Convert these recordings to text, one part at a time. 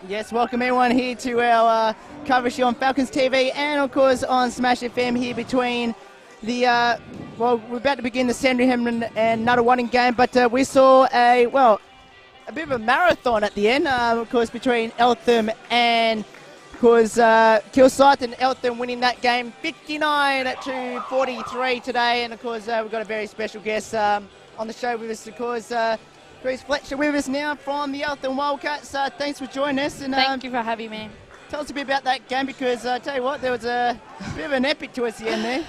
Yes, welcome everyone here to our coverage here on Falcons TV and of course on Smash FM here between the, we're about to begin the Sandringham and Nunawading game, but we saw a bit of a marathon at the end, of course, between Eltham and, of course, Kilsyth, and Eltham winning that game 59-43 today, and of course we've got a very special guest on the show with us, of course, Bruce Fletcher with us now from the Eltham Wildcats. Thanks for joining us. And thank you for having me. Tell us a bit about that game because I tell you what, there was a bit of an epic towards the end there.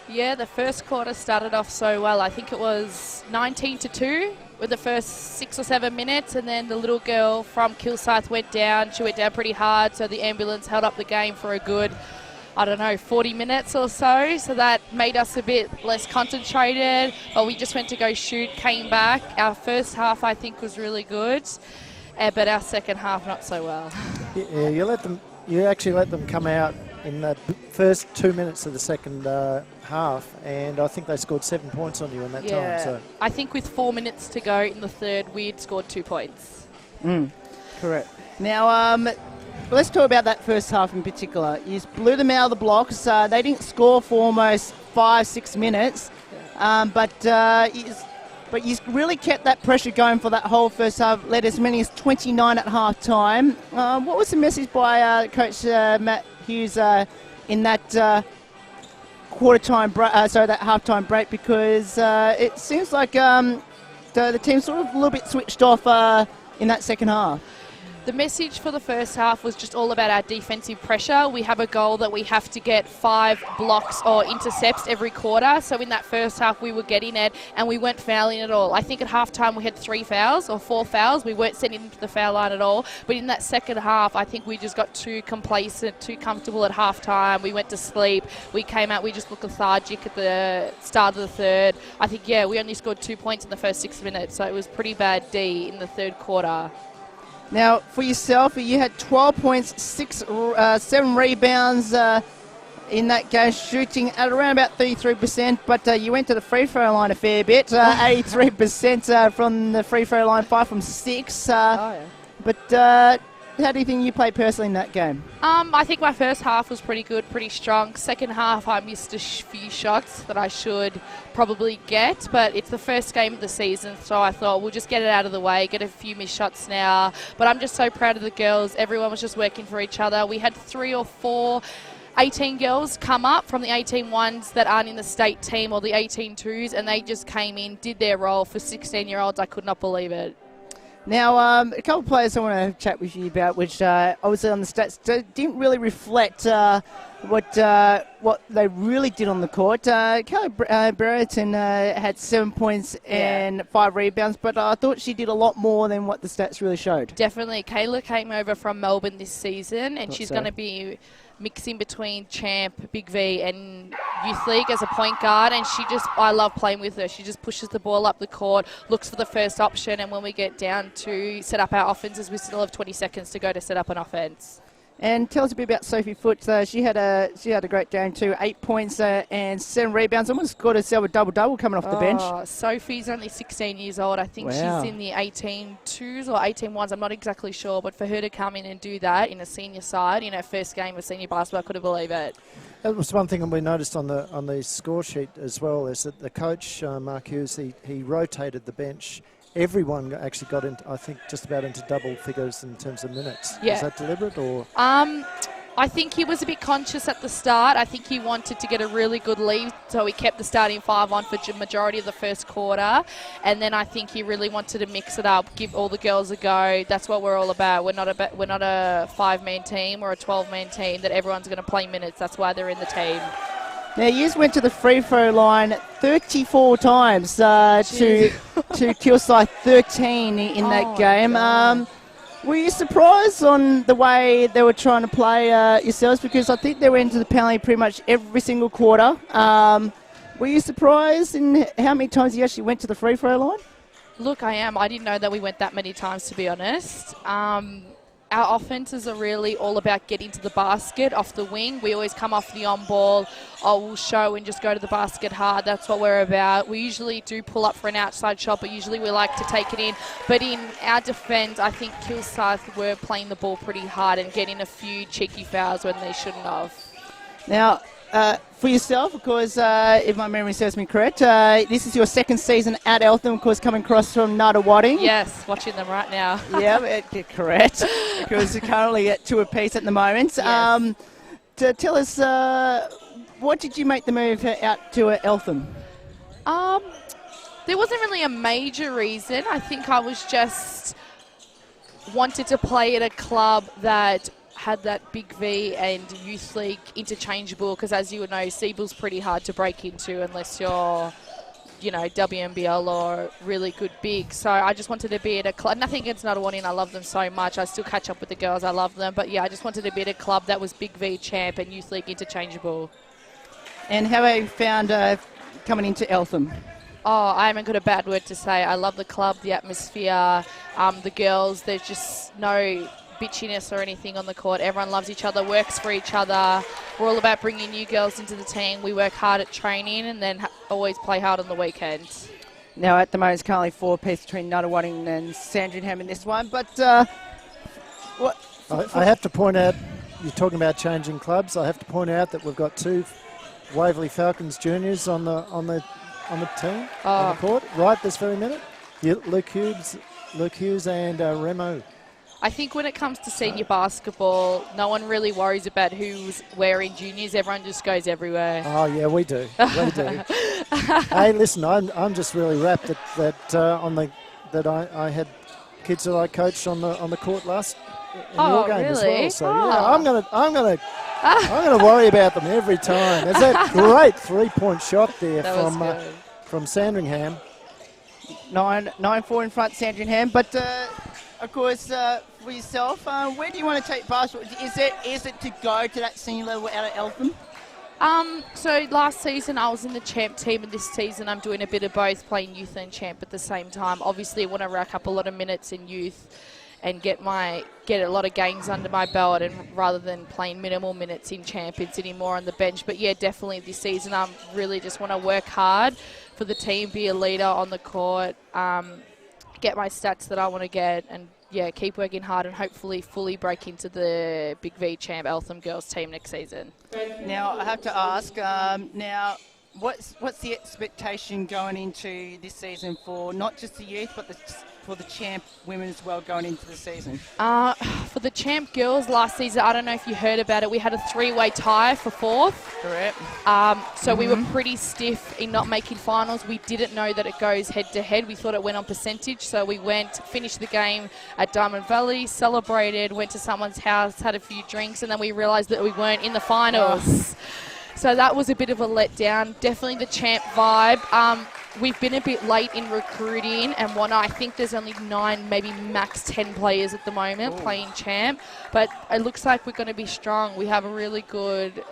Yeah, the first quarter started off so well. I think it was 19-2 with the first 6 or 7 minutes, and then the little girl from Kilsyth went down. She went down pretty hard, so the ambulance held up the game for a good, 40 minutes or so. So that made us a bit less concentrated, but we just went to go shoot, came back. Our first half, I think, was really good, but our second half, not so well. Yeah, you actually let them come out in the first 2 minutes of the second half, and I think they scored 7 points on you in that time. So I think with 4 minutes to go in the third, we'd scored 2 points. Correct. Now, let's talk about that first half in particular. You blew them out of the blocks. They didn't score for almost 5-6 minutes, but you really kept that pressure going for that whole first half, led as many as 29 at half time. What was the message by Coach Matt Hughes in that that half-time break? Because it seems like the team's sort of a little bit switched off in that second half. The message for the first half was just all about our defensive pressure. We have a goal that we have to get 5 blocks or intercepts every quarter. So in that first half, we were getting it and we weren't fouling at all. I think at halftime we had 3 fouls or 4 fouls. We weren't sending them to the foul line at all. But in that second half, I think we just got too complacent, too comfortable at halftime. We went to sleep. We came out, we just looked lethargic at the start of the third. I think, we only scored 2 points in the first 6 minutes. So it was pretty bad D in the third quarter. Now, for yourself, you had 12 points, 7 rebounds in that game, shooting at around about 33%, but you went to the free throw line a fair bit, 83% from the free throw line, 5 from 6. But how do you think you played personally in that game? I think my first half was pretty good, pretty strong. Second half, I missed a few shots that I should probably get, but it's the first game of the season, so I thought we'll just get it out of the way, get a few missed shots now. But I'm just so proud of the girls. Everyone was just working for each other. We had 3 or 4 18 girls come up from the 18 ones that aren't in the state team or the 18 twos, and they just came in, did their role. For 16-year-olds, I could not believe it. Now, a couple of players I want to chat with you about, which obviously on the stats didn't really reflect what they really did on the court. Kelly Brereton had 7 points and 5 rebounds, but I thought she did a lot more than what the stats really showed. Definitely. Kayla came over from Melbourne this season, and she's going to be mixing between Champ, BigV and Youth League as a point guard, and I love playing with her. She just pushes the ball up the court, looks for the first option, and when we get down to set up our offenses, we still have 20 seconds to go to set up an offense. And tell us a bit about Sophie Foote. She had a great game too, 8 points and 7 rebounds. Almost scored herself a double-double coming off the bench. Sophie's only 16 years old. I think she's in the 18 twos or 18 ones. I'm not exactly sure, but for her to come in and do that in a senior side, in her first game of senior basketball, I couldn't believe it. that was one thing that we noticed on the score sheet as well, is that the coach, Mark Hughes, he rotated the bench. Everyone actually got into, I think, just about into double figures in terms of minutes. Yeah. Is that deliberate or? I think he was a bit conscious at the start. I think he wanted to get a really good lead, so he kept the starting 5 on for the majority of the first quarter. And then I think he really wanted to mix it up, give all the girls a go. That's what we're all about. We're not a 5-man team or a 12-man team that everyone's going to play minutes. That's why they're in the team. Now, you went to the free throw line 34 times to Kilsyth 13 in that game. Were you surprised on the way they were trying to play yourselves? Because I think they went into the penalty pretty much every single quarter. Were you surprised in how many times you actually went to the free throw line? Look, I am. I didn't know that we went that many times, to be honest. our offenses are really all about getting to the basket off the wing. We always come off the on ball. We'll show and just go to the basket hard. That's what we're about. We usually do pull up for an outside shot, but usually we like to take it in. But in our defence, I think Kilsyth were playing the ball pretty hard and getting a few cheeky fouls when they shouldn't have. Now, for yourself, of course, if my memory serves me correct, this is your second season at Eltham, of course, coming across from Nunawading. Yes, watching them right now. Yeah, correct, because you're currently at 2 apiece at the moment. Yes. To tell us, what did you make the move out to Eltham? There wasn't really a major reason. I think I was just wanted to play at a club that had that BigV and Youth League interchangeable, because as you would know, Siebel's pretty hard to break into unless you're, WNBL or really good big. So I just wanted to be at a club. Nothing against Nunawading, I love them so much. I still catch up with the girls, I love them. But yeah, I just wanted to be at a club that was BigV champ and Youth League interchangeable. And how have you found coming into Eltham? Oh, I haven't got a bad word to say. I love the club, the atmosphere, the girls. There's just no bitchiness or anything on the court. Everyone loves each other, works for each other. We're all about bringing new girls into the team. We work hard at training and then always play hard on the weekend. Now, at the moment, it's currently 4 apiece between Nunawading and Sandringham in this one. But I have to point out, you're talking about changing clubs. I have to point out that we've got 2 Waverley Falcons juniors on the team, on the court, right this very minute. Luke Hughes and Remo. I think when it comes to senior basketball, no one really worries about who's wearing juniors. Everyone just goes everywhere. Oh yeah, we do. We do. Hey, listen, I'm just really rapt that I had kids that I coached on the court last in your game as well. So yeah, I'm gonna worry about them every time. There's that great 3-point shot there from Sandringham. 9-4 in front, Sandringham. But of course, for yourself, where do you want to take basketball? Is it to go to that senior level out at Eltham? So last season I was in the champ team, and this season I'm doing a bit of both, playing youth and champ at the same time. Obviously I want to rack up a lot of minutes in youth and get a lot of games under my belt, and rather than playing minimal minutes in champ and sitting more on the bench. But yeah, definitely this season I really just want to work hard for the team, be a leader on the court, get my stats that I want to get, and yeah, keep working hard and hopefully fully break into the BigV champ Eltham girls team next season. Now, I have to ask, what's the expectation going into this season for not just the youth, but for the champ women as well going into the season? For the champ girls last season, I don't know if you heard about it, we had a 3-way tie for 4th. Correct. So we were pretty stiff in not making finals. We didn't know that it goes head-to-head. We thought it went on percentage. So we finished the game at Diamond Valley, celebrated, went to someone's house, had a few drinks, and then we realised that we weren't in the finals. So that was a bit of a letdown. Definitely the champ vibe. We've been a bit late in recruiting and whatnot. I think there's only 9, maybe max 10 players at the moment playing champ. But it looks like we're going to be strong. We have a really good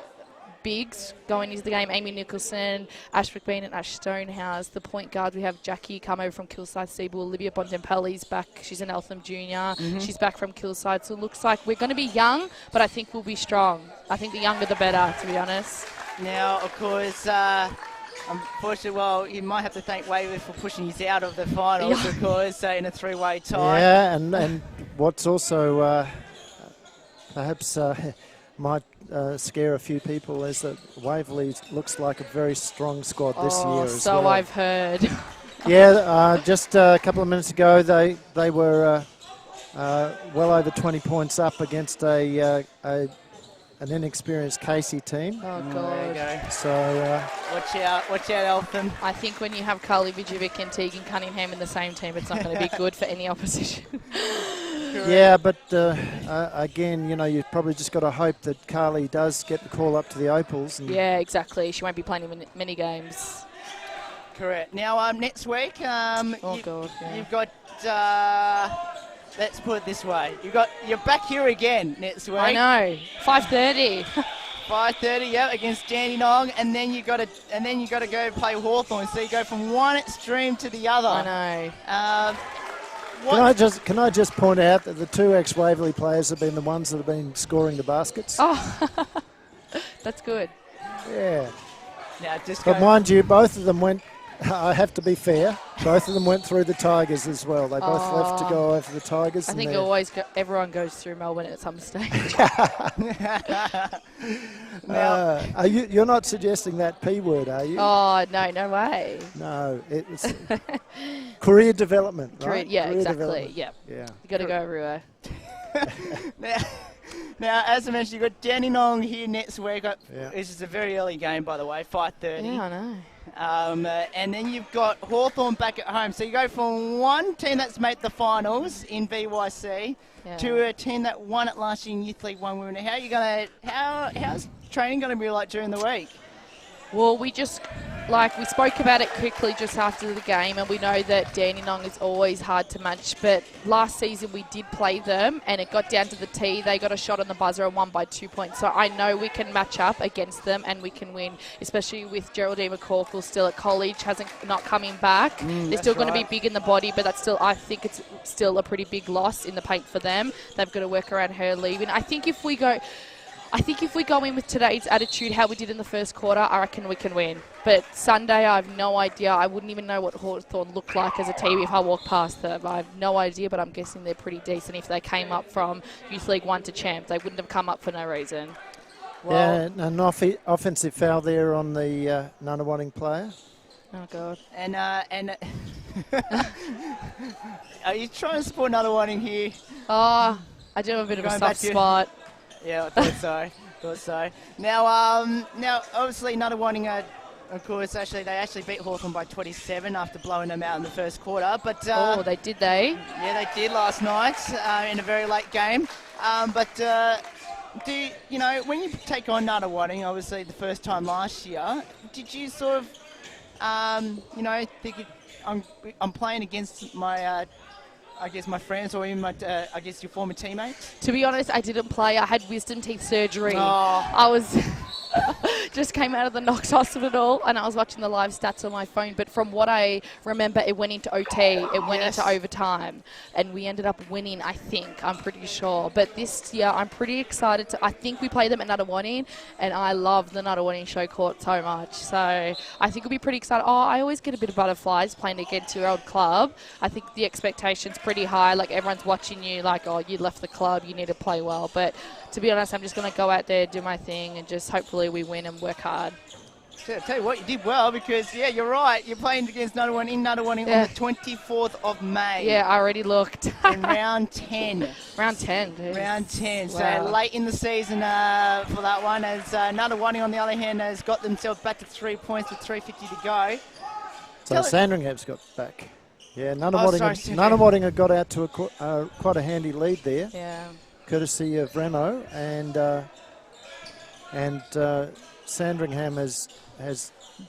bigs going into the game. Amy Nicholson, Ash McBean and Ash Stonehouse. The point guards, we have Jackie come over from Kilsyth Siebel. Olivia Bontempelli's back. She's an Eltham junior. She's back from Kilsyth. So it looks like we're going to be young, but I think we'll be strong. I think the younger the better, to be honest. Now, of course, unfortunately, you might have to thank Waverley for pushing you out of the finals, of course, in a 3-way tie. Yeah, and what's also perhaps might scare a few people is that Waverley looks like a very strong squad this year as well. So I've heard. Yeah, just a couple of minutes ago, they were well over 20 points up against an inexperienced Casey team. Oh, God. There you go. So watch out, Eltham. I think when you have Carly Vijovic and Tegan Cunningham in the same team, it's not going to be good for any opposition. Yeah, but again, you've probably just got to hope that Carly does get the call up to the Opals. And yeah, exactly. She won't be playing in many games. Correct. Now, next week, you've got... let's put it this way: you're back here again next week. I know. 5:30. 5:30, yeah, against Dandenong, and then you got to go play Hawthorn. So you go from one extreme to the other. I know. Can I just point out that the two ex-Waverley players have been the ones that have been scoring the baskets? Oh, that's good. Yeah. Now, just But mind you, both of them went, I have to be fair, both of them went through the Tigers as well. They both left to go over the Tigers. I think everyone goes through Melbourne at some stage. You're not suggesting that P word, are you? Oh, no way. No, it's career development, right? Yeah, career exactly. Yeah. You got to go everywhere. Now, as I mentioned, you've got Dandenong here next week. This is a very early game, by the way, 5:30. Yeah, I know. And then you've got Hawthorn back at home. So you go from one team that's made the finals in VYC to a team that won it last year in Youth League 1 women. How's training going to be like during the week? Well, we spoke about it quickly just after the game, and we know that Dandenong is always hard to match, but last season we did play them, and it got down to the tee. They got a shot on the buzzer and won by 2 points. So I know we can match up against them, and we can win, especially with Geraldine McCorkle still at college, not coming back. They're still going to be big in the body, but I think it's still a pretty big loss in the paint for them. They've got to work around her leaving. I think if we go in with today's attitude, how we did in the first quarter, I reckon we can win. But Sunday, I have no idea. I wouldn't even know what Hawthorn looked like as a team if I walked past them. I have no idea, but I'm guessing they're pretty decent. If they came up from Youth League 1 to champ, they wouldn't have come up for no reason. Well, an offensive foul there on the Nunawading player. Oh, God. And are you trying to support Nunawading here? Oh, I do have a bit of a soft spot. Yeah, I thought so. Now, obviously, Nunawading, of course, they actually beat Hawthorn by 27 after blowing them out in the first quarter. But they did, they? Yeah, they did last night in a very late game. When you take on Nunawading, obviously the first time last year, did you sort of, think I'm playing against my my friends or even your former teammates? To be honest, I didn't play. I had wisdom teeth surgery. Oh. I was just came out of the Knox Hospital and I was watching the live stats on my phone. But from what I remember, it went into OT. It went into overtime. And we ended up winning, I think. I'm pretty sure. But this year, I'm pretty excited. I think we play them at Nunawading. And I love the Nunawading show court so much. So I think we'll be pretty excited. I always get a bit of butterflies playing against your old club. I think the expectation's pretty high. Like, everyone's watching you like, you left the club. You need to play well. But to be honest, I'm just going to go out there, do my thing, and just hopefully we win and work hard. So, I'll tell you what, you did well because, you're right. You're playing against Nunawading on the 24th of May. Yeah, I already looked. In round 10. Round 10, dude. Round 10. Wow. So late in the season for that one. As Nunawading, on the other hand, has got themselves back to 3 points with 3:50 to go. So Sandringham's got back. Yeah, Nunawading had got out to quite a handy lead there. Yeah. Courtesy of Remo, and Sandringham has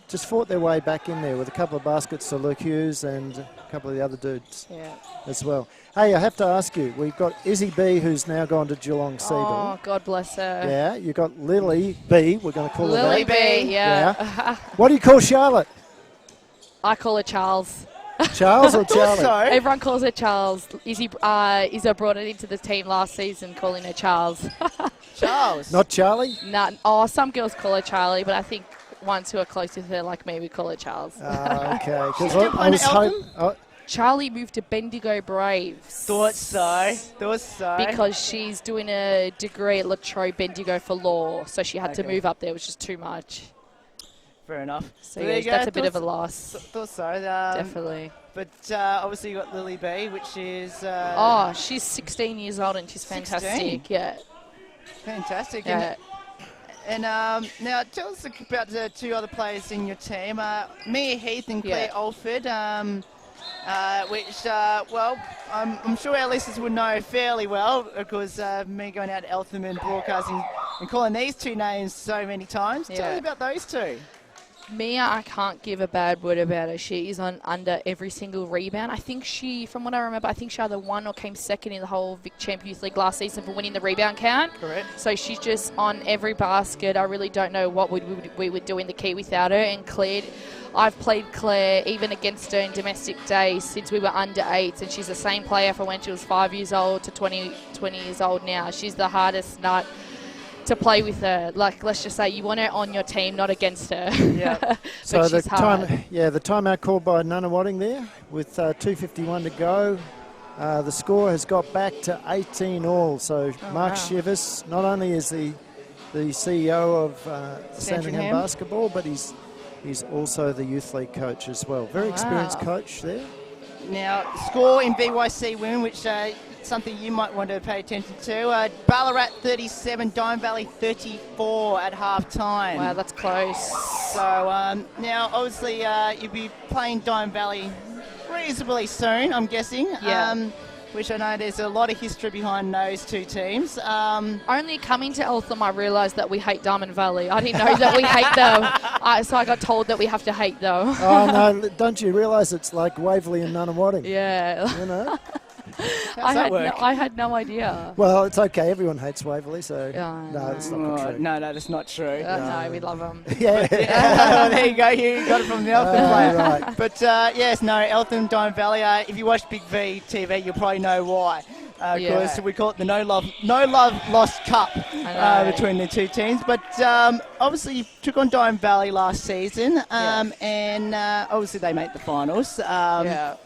just fought their way back in there with a couple of baskets to Luke Hughes and a couple of the other dudes as well. Hey, I have to ask you, we've got Izzy B, who's now gone to Geelong Seagull. Oh, God bless her. Yeah, you've got Lily B, we're going to call her that. Lily B, yeah. What do you call Charlotte? I call her Charles. Charles or Charlie? Everyone calls her Charles. Izza brought it into the team last season, calling her Charles. Charles? Not Charlie? No. Some girls call her Charlie, but I think ones who are close with her, like me, we call her Charles. Okay. Charlie moved to Bendigo Braves. Thought so. Because she's doing a degree at La Trobe Bendigo for law, so she had to move up there, which is too much. Fair enough. So that's a bit of a loss. Thought so. Definitely. But obviously you got Lily B, which is... she's 16 years old and she's fantastic. 16? Yeah. Fantastic. Yeah. And now tell us about the two other players in your team. Mia Heath and Claire Alford, which, I'm sure our listeners would know fairly well because me going out to Eltham and broadcasting and calling these two names so many times. Tell us about those two. Mia, I can't give a bad word about her. She is on under every single rebound. I think from what I remember, I think she either won or came second in the whole Vic Champ Youth League last season for winning the rebound count. Correct. So she's just on every basket. I really don't know what we would do in the key without her. And Claire, I've played Claire even against her in domestic days since we were under 8s, and she's the same player from when she was 5 years old to 20 years old now. She's the hardest nut to play with her. Like, let's just say you want her on your team, not against her. Yeah. So the she's hard. the timeout called by Nunawading there with 2:51 to go. The score has got back to 18 all. So Mark Shivers, not only is the CEO of Sandringham basketball, but he's also the youth league coach as well. Very experienced coach there. Now, score in VYC women, which something you might want to pay attention to. Ballarat 37, Diamond Valley 34 at half time. Wow, that's close. So now, obviously, you'll be playing Diamond Valley reasonably soon, I'm guessing. Yeah. Which I know there's a lot of history behind those two teams. Only coming to Eltham, I realised that we hate Diamond Valley. I didn't know that we hate them. So I got told that we have to hate them. Oh, no, don't you realise it's like Waverley and Nunawading? Yeah. You know? How's that work? I had no idea. Well, it's okay. Everyone hates Waverley, so no, it's not true. No, that's not true. No, we love them. Yeah. There you go. You got it from the Eltham player. Right. But yes, no, Eltham, Diamond Valley. If you watch Big V TV, you'll probably know why. Because we call it the No Love Lost Cup between the two teams. But obviously you took on Diamond Valley last season, and obviously they made the finals. How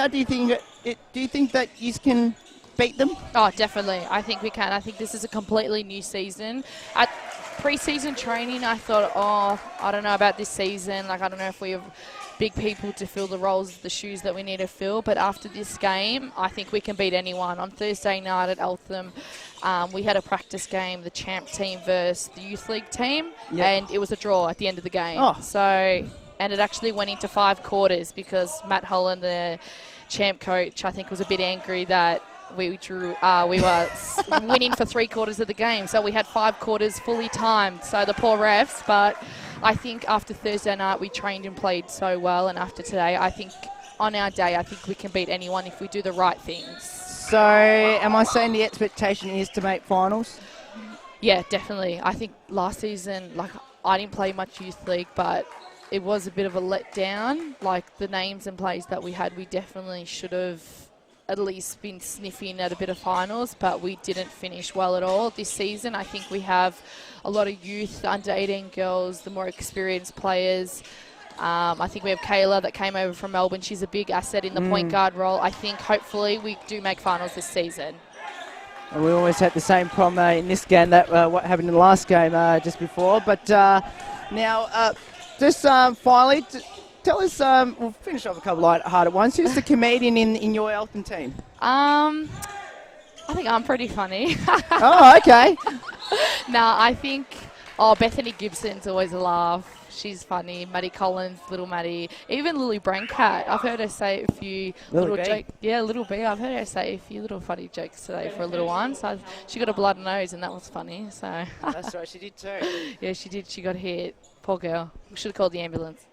do you think do you think that you can beat them? Oh, definitely. I think we can. I think this is a completely new season. At pre-season training, I thought, I don't know about this season. Like, I don't know if we have big people to fill the roles, the shoes that we need to fill. But after this game, I think we can beat anyone. On Thursday night at Eltham, we had a practice game, the champ team versus the youth league team, and it was a draw at the end of the game. And it actually went into 5 quarters because Matt Holland, the champ coach, I think was a bit angry that we were winning for 3 quarters of the game. So we had 5 quarters fully timed. So the poor refs. But I think after Thursday night, we trained and played so well. And after today, I think on our day, I think we can beat anyone if we do the right things. So am I saying the expectation is to make finals? Yeah, definitely. I think last season, like, I didn't play much youth league, but it was a bit of a letdown. Like, the names and plays that we had, we definitely should have at least been sniffing at a bit of finals, but we didn't finish well at all this season. I think we have a lot of youth, under 18 girls, the more experienced players. I think we have Kayla that came over from Melbourne. She's a big asset in the point guard role. I think hopefully we do make finals this season. And we always had the same problem in this game that what happened in the last game just before. But now... Just finally, tell us, we'll finish off a couple light-hearted ones. Who's the comedian in your Eltham team? I think I'm pretty funny. Oh, okay. No, I think, Bethany Gibson's always a laugh. She's funny. Maddie Collins, little Maddie. Even Lily Brancat. I've heard her say a few little jokes. Yeah, little B. I've heard her say a few little funny jokes today for a little one. So she got a blood nose and that was funny. So That's right, she did too. Yeah, she did. She got hit. Poor girl. We should have called the ambulance.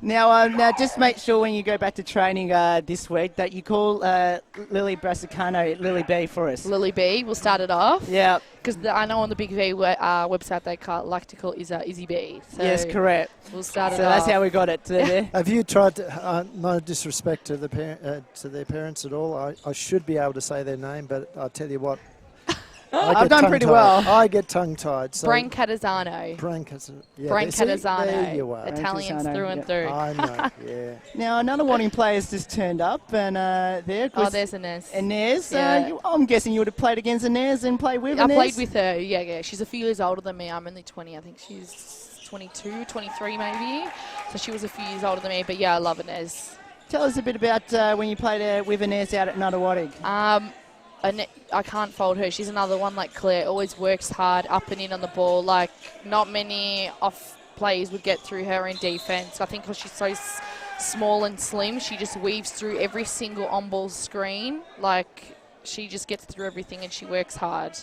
Now, just make sure when you go back to training this week that you call Lily Brassicano Lily B for us. Lily B. We'll start it off. Yeah. Because I know on the BigV website they like to call Izzy B. So yes, correct. We'll start it off. So that's how we got it there. Have you tried to, no disrespect to their parents at all, I should be able to say their name, but I'll tell you what, I've done pretty well. I get tongue-tied. So Brancatazano. Brancatazano. There you are. Italians through and through. I know, yeah. Now, another Wanting player's just turned up, and there. There's Inez. Inez. Yeah. I'm guessing you would have played against Inez and played with Inez? I played with her, yeah. She's a few years older than me. I'm only 20. I think she's 22, 23 maybe. So she was a few years older than me, but yeah, I love Inez. Tell us a bit about when you played with Inez out at Nunawading. I can't fault her. She's another one like Claire, always works hard, up and in on the ball. Like, not many off plays would get through her in defense. I think because she's so small and slim, she just weaves through every single on-ball screen. Like, she just gets through everything and she works hard.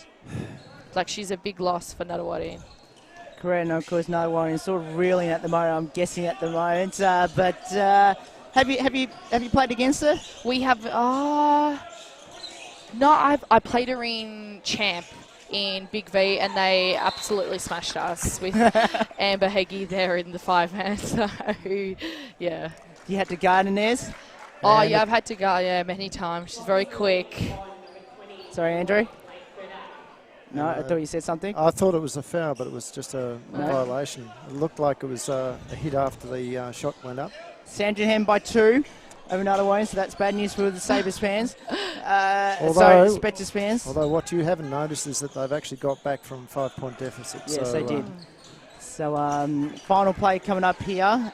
like she's a big loss for Nunawading. Correct, and of course, Nunawading is sort of reeling at the moment. I'm guessing at the moment. Have you played against her? We have. No, I played her in Champ in BigV, and they absolutely smashed us with Amber Heggie there in the 5-man. So, yeah. You had to guard Inez? Oh, yeah, I've had to guard, many times. She's very quick. Sorry, Andrew? No, I thought you said something. I thought it was a foul, but it was just a violation. It looked like it was a hit after the shot went up. Sandringham by 2 over Nunawading, so that's bad news for the Sabres fans. Spectres fans. Although what you haven't noticed is that they've actually got back from 5-point deficit. Yes, they did. So final play coming up here.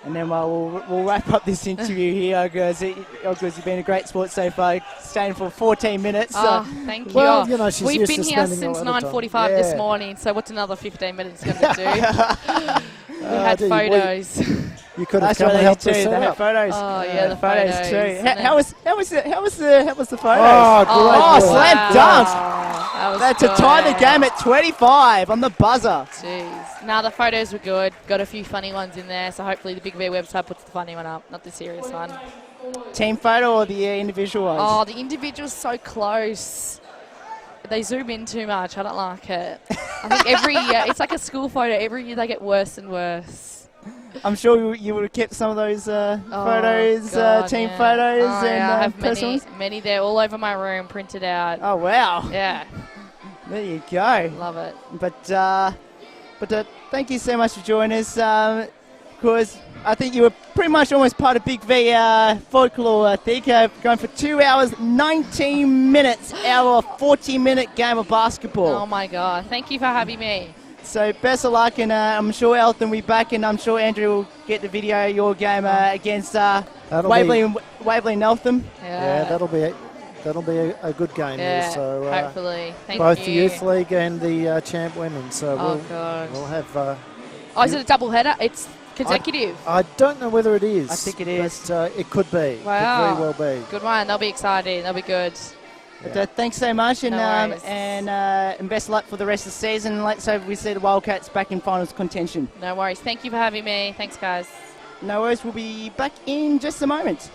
And then we'll wrap up this interview here, because you've been a great sport so far, staying for 14 minutes. Thank you. Well, you know, she's We've used been to here spending since a lot of 9:45 this morning, so what's another 15 minutes going to do? We had photos. You could have come and helped us They set had up. photos. Oh, yeah, the photos too. and How was the photos? Oh, great. Slam dunk. That's to tie the game at 25 on the buzzer. Jeez. Now the photos were good. Got a few funny ones in there, so hopefully the BigV website puts the funny one up, not the serious one. Team photo or the individual ones? Oh, the individual's so close. They zoom in too much. I don't like it. I think every year, it's like a school photo. Every year they get worse and worse. I'm sure you would have kept some of those photos, team photos, and I have personals. many there all over my room, printed out. Oh wow! Yeah, there you go. Love it. But thank you so much for joining us. Because I think you were pretty much almost part of BigV folklore. I think going for 2 hours, 19 minutes, our 40-minute game of basketball. Oh my God! Thank you for having me. So best of luck, and I'm sure Elton will be back, and I'm sure Andrew will get the video of your game against Waverley and Eltham. Yeah, that'll be a good game. Yeah, so hopefully. Thank both you. the youth league and the champ women. So we'll have. Is it a double header? It's consecutive. I don't know whether it is. I think it is. But it could be. Wow. Could very well be. Good one. They'll be exciting. They'll be good. But, thanks so much, and No and best of luck for the rest of the season. Let's hope we see the Wildcats back in finals contention. No worries. Thank you for having me. Thanks, guys. No worries. We'll be back in just a moment.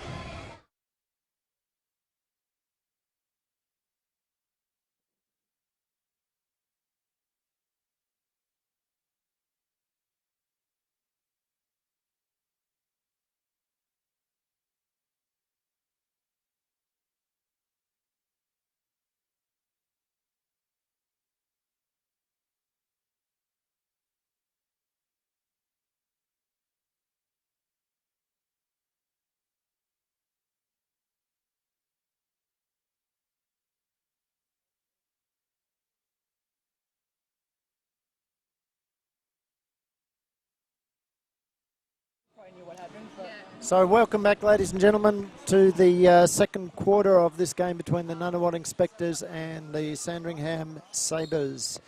So welcome back, ladies and gentlemen, to the second quarter of this game between the Nunawading Spectres and the Sandringham Sabres,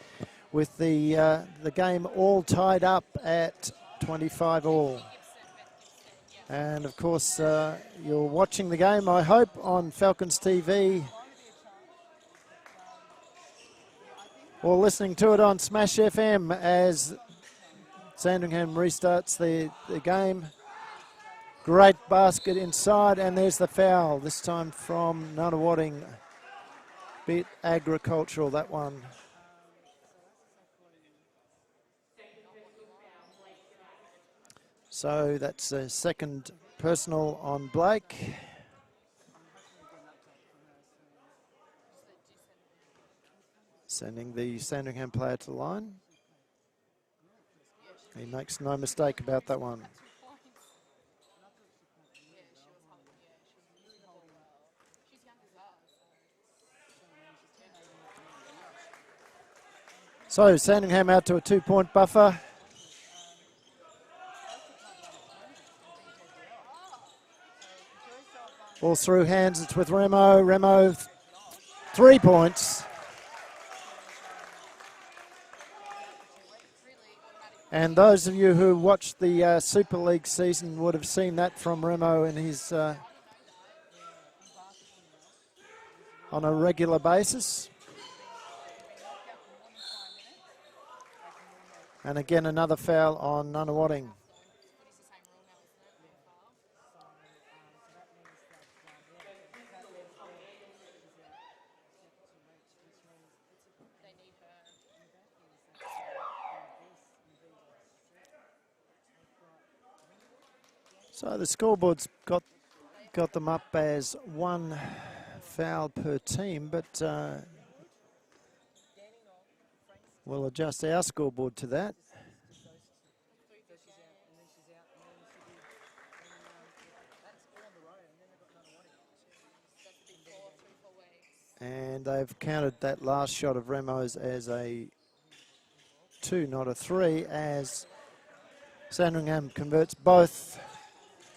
with the game all tied up at 25 all. And of course, you're watching the game, I hope, on Falcons TV, or listening to it on Smash FM as Sandringham restarts the game. Great basket inside, and there's the foul, this time from Nunawading. Bit agricultural, that one. So that's a second personal on Blake. Sending the Sandringham player to the line. He makes no mistake about that one. So Sandringham out to a 2-point buffer. Ball through hands, it's with Remo. Remo, 3 points. And those of you who watched the Super League season would have seen that from Remo in his on a regular basis. And again, another foul on Nunawading. So the scoreboard's got them up as 1 foul per team, but we'll adjust our scoreboard to that. And they've counted that last shot of Remo's as a 2, not a 3, as Sandringham converts both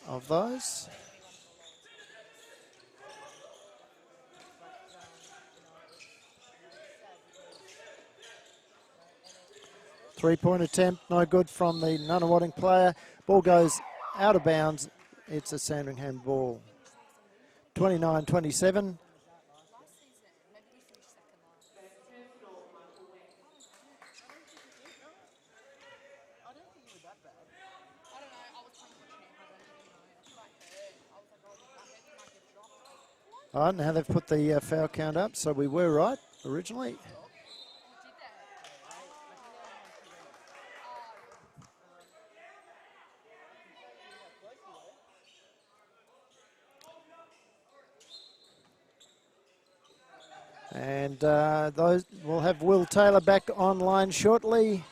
of those. Three-point attempt, no good from the Nunawading player. Ball goes out of bounds. It's a Sandringham ball. 29-27. All right, now they've put the foul count up, so we were right originally. And those we'll have Will Taylor back online shortly.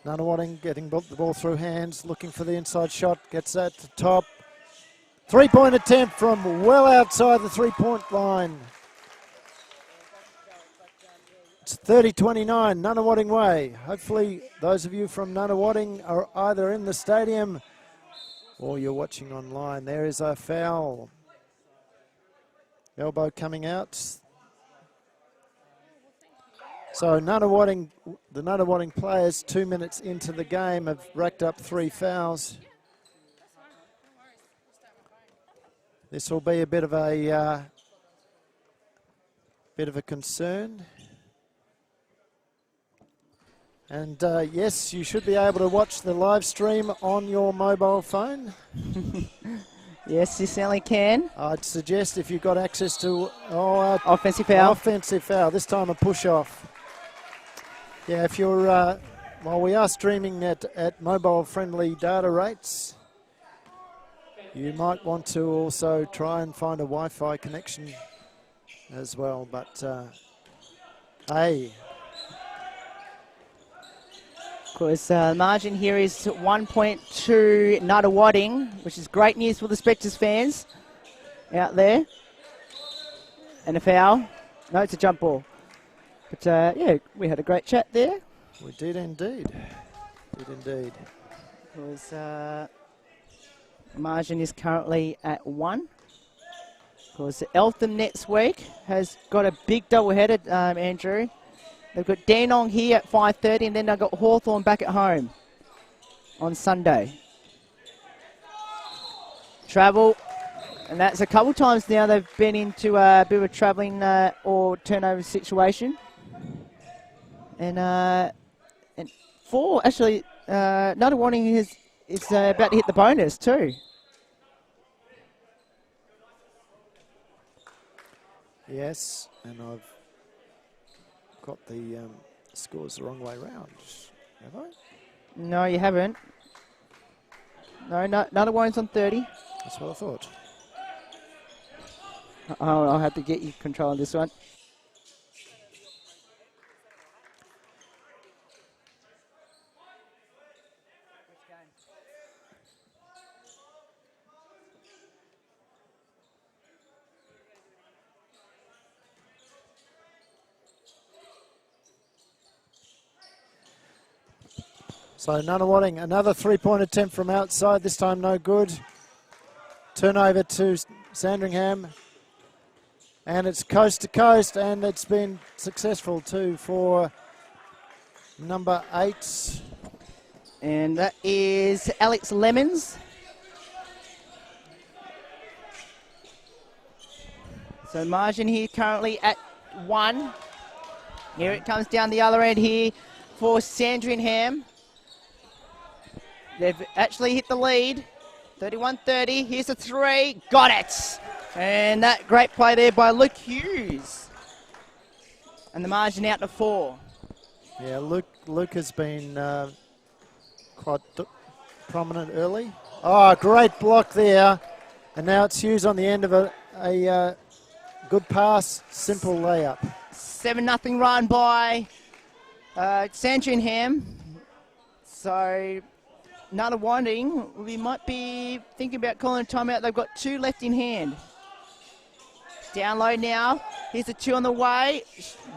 Nunawading getting the ball through hands, looking for the inside shot, gets that to top. Three-point attempt from well outside the three-point line. It's 30-29, Nunawading way. Hopefully those of you from Nunawading are either in the stadium or you're watching online. There is a foul. Elbow coming out. So the Nunawading players 2 minutes into the game have racked up 3 fouls. This will be a bit of a concern. And yes, you should be able to watch the live stream on your mobile phone. Yes, you certainly can. I'd suggest if you've got access to offensive foul. Offensive foul, this time a push-off. Yeah, if you're, well, we are streaming at mobile-friendly data rates. You might want to also try and find a Wi-Fi connection as well, but hey. Of course, margin here is 1.2 Nunawading, which is great news for the Spectres fans out there. And a foul. No, it's a jump ball. But, yeah, we had a great chat there. We did indeed. It was, margin is currently at 1. Of course, Eltham next week has got a big double-headed, Andrew. They've got Danong here at 5:30, and then they've got Hawthorn back at home on Sunday. Travel, and that's a couple times now they've been into a bit of a travelling or turnover situation. And 4, actually, Nunawading is about to hit the bonus too. Yes, and I've got the scores the wrong way round, have I? No, you haven't. No, Nunawading's on 30. That's what I thought. I'll have to get you control of this one. So Nunawading, another three-point attempt from outside, this time no good. Turnover to Sandringham. And it's coast to coast, and it's been successful too for number 8. And that is Alex Lemons. So margin here currently at 1. Here it comes down the other end here for Sandringham. They've actually hit the lead. 31-30. Here's a 3. Got it. And that great play there by Luke Hughes. And the margin out to 4. Yeah, Luke has been quite prominent early. Oh, great block there. And now it's Hughes on the end of a good pass, simple layup. 7-0 run by Sandringham. So Nunawading, we might be thinking about calling a timeout. They've got 2 left in hand. Down low now. Here's a 2 on the way.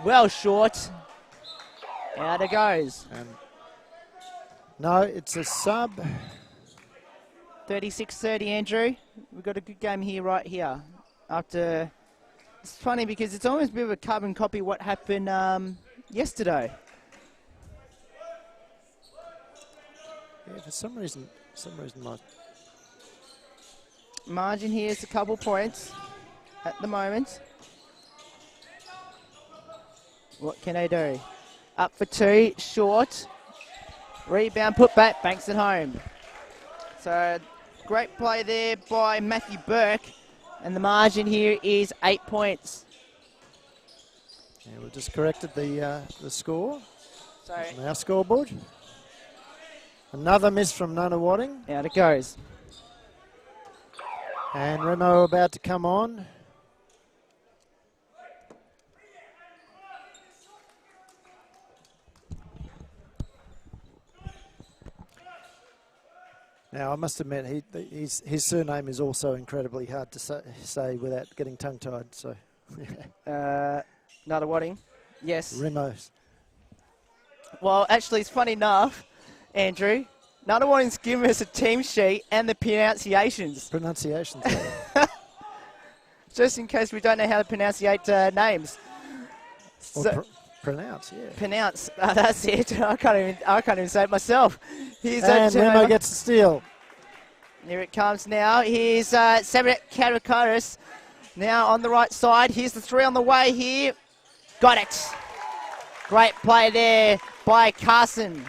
Well short. Out it goes. And no, it's a sub. 36-30, Andrew. We've got a good game here, right here. After, it's funny because it's almost a bit of a carbon copy of what happened yesterday. Yeah, for some reason, my Margin here is a couple points at the moment. What can they do? Up for 2, short. Rebound, put back, banks it home. So great play there by Matthew Burke. And the margin here is 8 points. Yeah, we've just corrected the score So on our scoreboard. Another miss from Nunawading. out it goes. And Remo about to come on. Now, I must admit, his surname is also incredibly hard to say without getting tongue-tied. So, Nunawading. Yes. Remo. Well, actually, it's funny enough, Andrew. Nunawading's given us a team sheet and the pronunciations. Pronunciations. Just in case we don't know how to pronunciate names. Or pronounce, yeah. Pronounce. That's it. I can't even say it myself. Here's And Remo gets the steal. Here it comes now. Here's Sabadat Karakaris now on the right side. Here's the 3 on the way here. Got it. Great play there by Carson.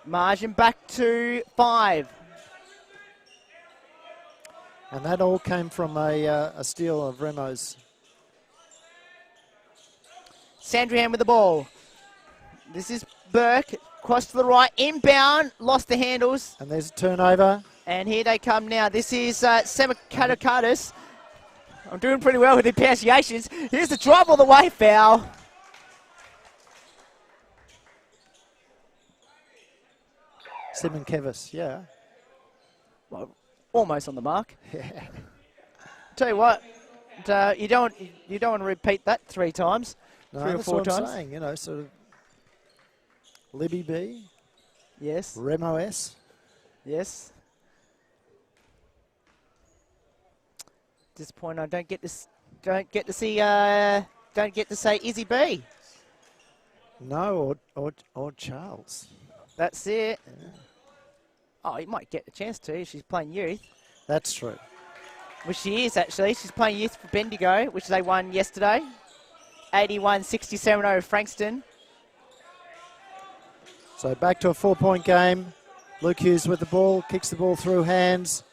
Margin back to 5. And that all came from a steal of Remo's. Sandringham with the ball. This is Burke. Cross to the right. Inbound. Lost the handles. And there's a turnover. And here they come now. This is Semakadakadis. I'm doing pretty well with the pronunciations. Here's the drive all the way. Foul. Simon Kevis, yeah. Well, almost on the mark. Yeah. Tell you what, you don't want to repeat that 3 times. No, 3 or that's 4 what I'm times. saying, you know, sort of Libby B, Yes. Remo S. Yes. Disappointed. I don't get to say Izzy B. No, or Charles. That's it. Yeah. Oh, you might get a chance to if she's playing youth. That's true. Which she is, actually. She's playing youth for Bendigo, which they won yesterday. 81-67 over Frankston. So back to a 4-point game. Luke Hughes with the ball, kicks the ball through hands.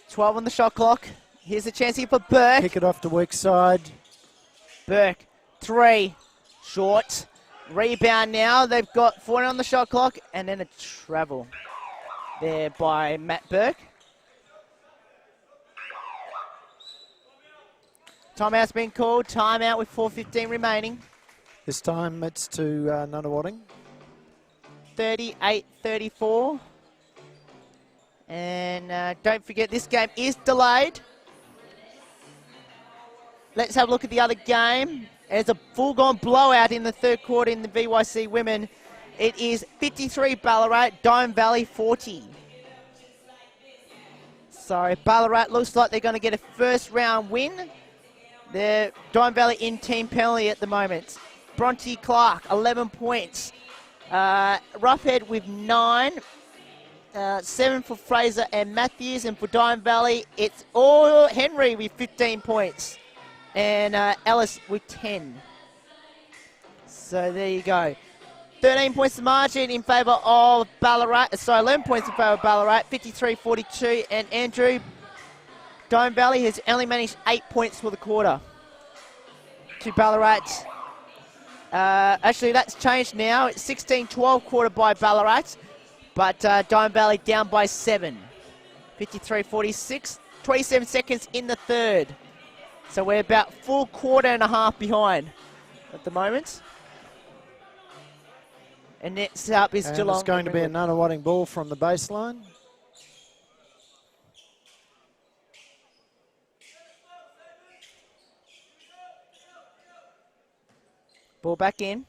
12 on the shot clock. Here's a chance here for Burke. Kick it off to weak side. Burke, 3. Short. Rebound now. They've got 40 on the shot clock. And then a travel there by Matt Burke. Timeout's been called. Timeout with 4:15 remaining. This time it's to Nunawading. 38-34. And don't forget, this game is delayed. Let's have a look at the other game. There's a full-gone blowout in the third quarter in the VYC women. It is 53 Ballarat, Dome Valley 40. So Ballarat looks like they're going to get a first-round win. They're Dome Valley in team penalty at the moment. Bronte Clark, 11 points. Roughhead with 9. 7 for Fraser and Matthews, and for Diamond Valley, it's all Henry with 15 points, and Ellis with 10. So there you go. 13 points to margin in favour of Ballarat. 11 points in favour of Ballarat, 53-42, and Andrew, Diamond Valley has only managed 8 points for the quarter to Ballarat. Actually, that's changed now. It's 16-12 quarter by Ballarat, but Diamond Valley down by 7. 53-46, 27 seconds in the third. So we're about full quarter and a half behind at the moment. And next up is Geelong. It's going to be a Nunawading ball from the baseline. Ball back in.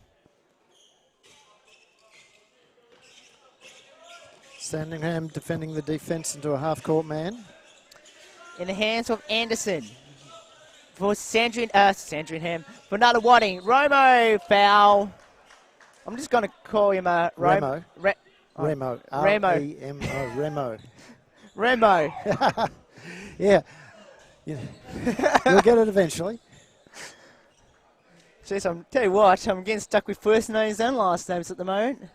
Sandringham defending the defence into a half-court man. In the hands of Anderson. For Sandringham. For Nunawading. Romo foul. I'm just going to call him Remo. Remo. R-E-M-O. Remo. Remo. Yeah. You'll get it eventually. Jeez, tell you what, I'm getting stuck with first names and last names at the moment.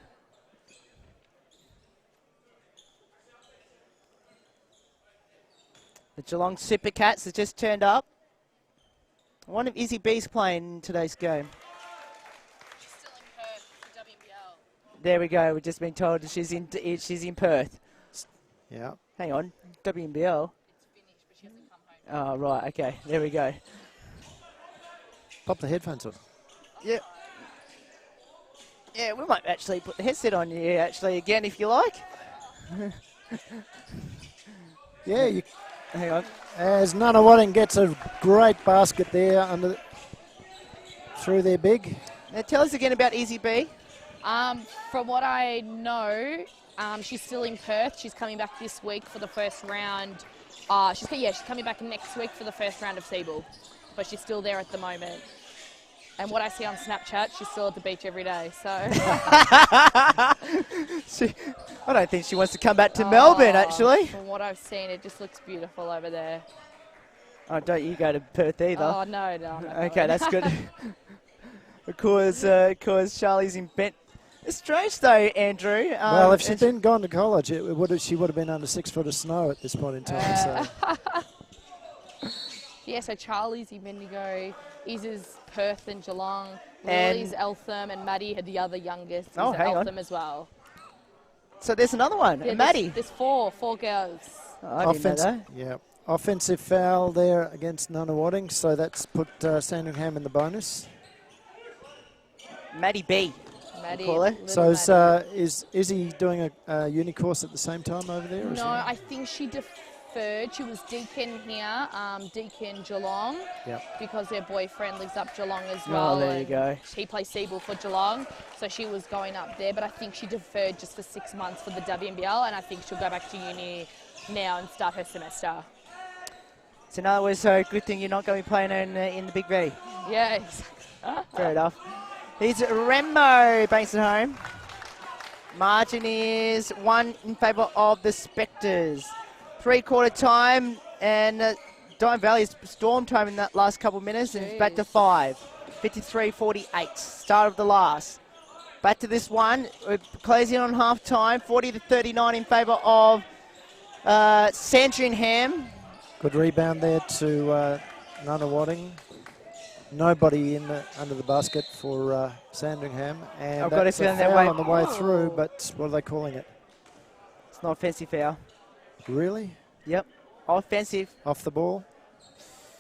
The Geelong Super Cats have just turned up. I wonder if Izzy B's playing in today's game. She's still in Perth for WNBL. There we go. We've just been told that she's in Perth. Yeah. Hang on, WNBL. It's finished, but she hasn't come home. Oh, right, okay. There we go. Pop the headphones on. Yeah. Yeah, we might actually put the headset on you actually again if you like. Yeah, you, Hang on. as Nunawading gets a great basket there through their big. Now tell us again about Izzy B. From what I know, she's still in Perth. She's coming back this week for the first round. She's coming back next week for the first round of Seabull, but she's still there at the moment. And what I see on Snapchat, she's still at the beach every day. So I don't think she wants to come back to Melbourne, actually. From what I've seen, it just looks beautiful over there. Oh, don't you go to Perth either. Oh, no. Okay, that's good. Because Charlie's in Bent. It's strange, though, Andrew. Well, if she'd been gone to college, she would have been under 6 foot of snow at this point in time. So. Yeah, so Charlie's in Bendigo, Iz's Perth and Geelong, And- Lily's Eltham, and Maddie had the other youngest is Oh, at hang on. Eltham as well. So there's another one, Yeah, Maddie. There's four girls. Oh, I didn't know that. Yeah. Offensive foul there against Nunawading, so that's put Sandringham in the bonus. Maddie B. Maddie. Call her. little So Maddie. is he doing a uni course at the same time over there? Or is No, he- I think she deferred. She was Deacon here, Deacon Geelong, Yep. because her boyfriend lives up Geelong as Oh, well. there you and go. He plays Seabull for Geelong, so she was going up there, but I think she deferred just for 6 months for the WNBL, and I think she'll go back to uni now and start her semester. So in other words, good thing you're not going to be playing in the Big V. Yeah. Fair enough. Here's Remo, banks it home. Margin is 1 in favour of the Spectres. 3/4 time, and Diamond Valley has stormed home in that last couple of minutes, and it's back to 5. 53-48, start of the last. Back to this one, we're closing on half time, 40-39 in favour of Sandringham. Good rebound there to Nunawading. Nobody under the basket for Sandringham, and I've got that's a a feeling they're foul waiting- on the way through. But what are they calling it? It's not offensive foul. Really? Yep, offensive. Off the ball?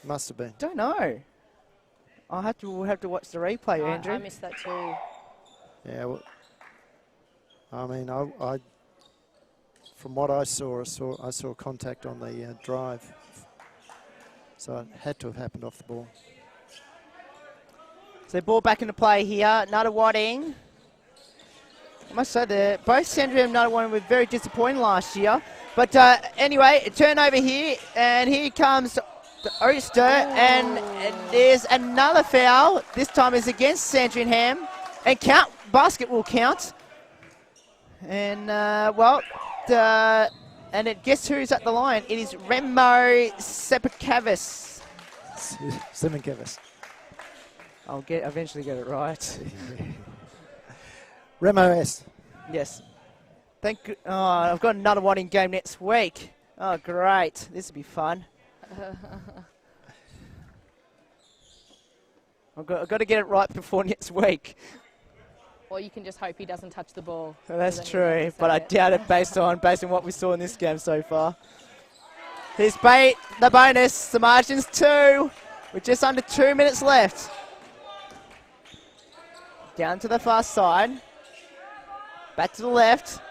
Must have been. Don't know. We'll have to watch the replay, Andrew. I missed that too. Yeah. Well, I mean, I from what I saw contact on the drive, so it had to have happened off the ball. So ball back into play here. Nunawading. I must say that both Sandringham and Nunawading were very disappointing last year. But anyway, a turnover here, and here comes the Oyster, and there's another foul. This time is against Sandringham, and basket will count. And well, guess who's at the line? It is Remo Sepakavis. Simonkevis. I'll eventually get it right. Remo S. Yes. I've got another one in game next week. Oh, great. This will be fun. I've got to get it right before next week. Or you can just hope he doesn't touch the ball. Well, that's true, but I doubt it based on what we saw in this game so far. Here's the bonus. The margin's 2 with just under 2 minutes left. Down to the far side. Back to the left.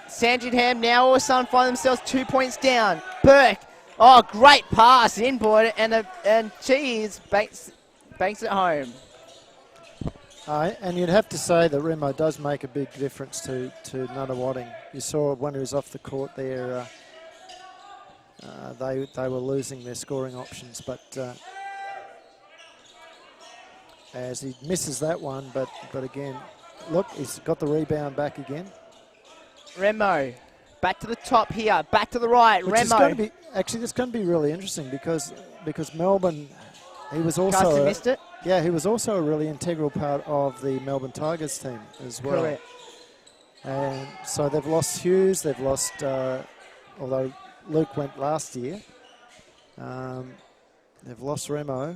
Sandringham now all of a sudden find themselves 2 points down. Burke. Oh, great pass inboard, and cheese banks it home. And you'd have to say that Remo does make a big difference to Nunawading. You saw when he was off the court there, they were losing their scoring options, but as he misses that one, but again, look, he's got the rebound back again. Remo, back to the top here, back to the right. Which Remo. is going to be, actually, it's going to be really interesting because Melbourne, he was also Carson missed it. Yeah, he was also a really integral part of the Melbourne Tigers team as well. Correct. And so they've lost Hughes, they've lost, although Luke went last year, they've lost Remo.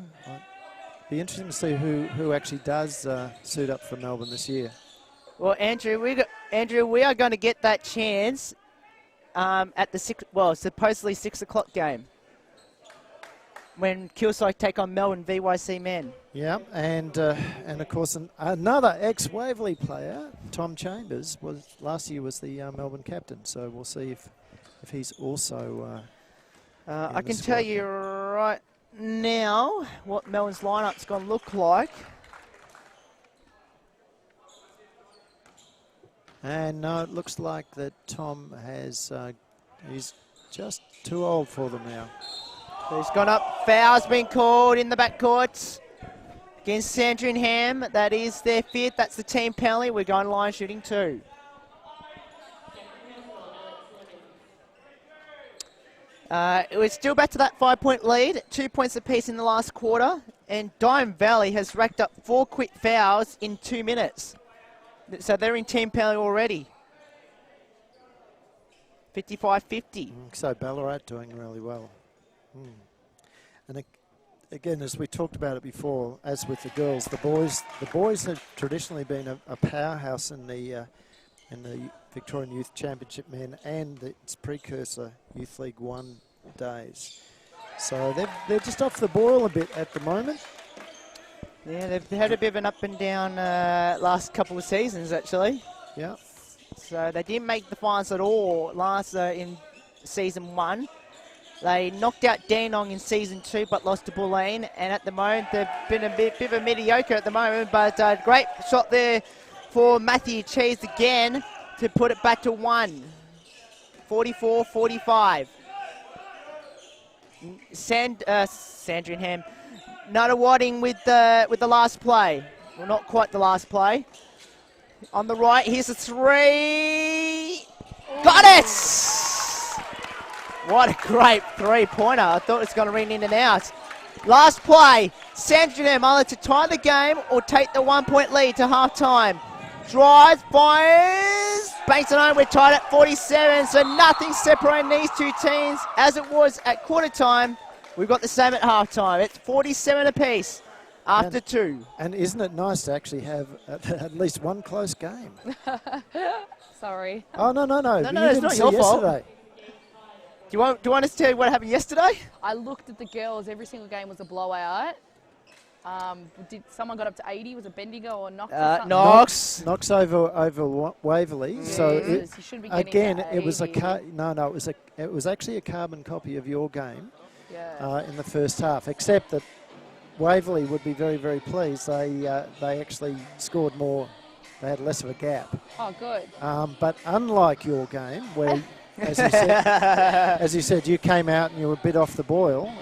Be interesting to see who actually does suit up for Melbourne this year. Well, Andrew, we are going to get that chance at the supposedly 6 o'clock game when Kilsyth take on Melbourne VYC men. Yeah, and of course another ex-Waverley player, Tom Chambers, last year was the Melbourne captain. So we'll see if he's also. I can tell you right now what Melbourne's lineup's going to look like. And no, it looks like that Tom has, he's just too old for them now. So he's gone up. Foul's been called in the backcourt against Sandringham. That is their 5th. That's the team penalty. We're going line shooting 2. We're still back to that 5-point lead. 2 points apiece in the last quarter. And Diamond Valley has racked up 4 quick fouls in 2 minutes. So they're in team penalty already. 55-50. So Ballarat doing really well. And again, as we talked about it before, as with the girls, the boys have traditionally been a powerhouse in the Victorian Youth Championship men and its precursor Youth League One days. So they're just off the boil a bit at the moment. Yeah, they've had a bit of an up and down last couple of seasons, actually. Yeah. So they didn't make the finals at all in season 1. They knocked out Dandenong in season 2, but lost to Bulleen. And at the moment, they've been a bit of a mediocre at the moment. But great shot there for Matthew Cheese again to put it back to 1. 44-45. Sandringham. Nunawading with the last play. Well, not quite the last play. On the right, here's a 3. Got it! What a great 3-pointer. I thought it was going to ring in and out. Last play. Sandringham either to tie the game or take the 1-point lead to halftime. Drives, fires, banks it home. We're tied at 47, so nothing separating these two teams as it was at quarter time. We've got the same at halftime. It's 47 apiece after 2. And isn't it nice to actually have at least one close game? Sorry. Oh, no. No, it's not your fault. Yesterday. Do you want us to tell you what happened yesterday? I looked at the girls. Every single game was a blowout. Did someone got up to 80? Was it Bendigo or Knox? Knox over Waverley. So you should be getting again, to it was 80. it was actually a carbon copy of your game. Yeah. In the first half, except that Waverley would be very, very pleased. They actually scored more. They had less of a gap. Oh, good. But unlike your game, where, as you said, you came out and you were a bit off the boil,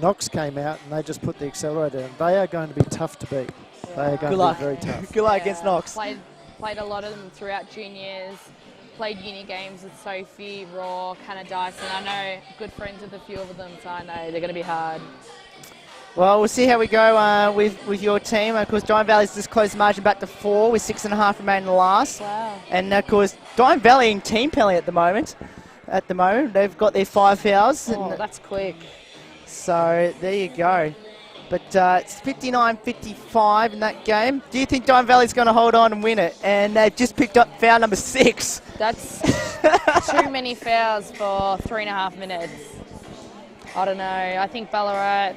Knox came out and they just put the accelerator in. They are going to be tough to beat. They are going to be very tough. Good luck against Knox. Played a lot of them throughout juniors. played uni games with Sophie, Raw, Hannah Dyson. I know good friends with a few of them, so I know they're going to be hard. Well, we'll see how we go with your team. Of course, Diamond Valley's just closed the margin back to 4 with 6.5 remaining in the last. Wow. And, of course, Diamond Valley in team penalty at the moment. They've got their 5 fouls. Oh, that's quick. So, there you go. But it's 59-55 in that game. Do you think Diamond Valley's going to hold on and win it? And they've just picked up foul number 6. That's too many fouls for 3.5 minutes. I don't know. I think Ballarat,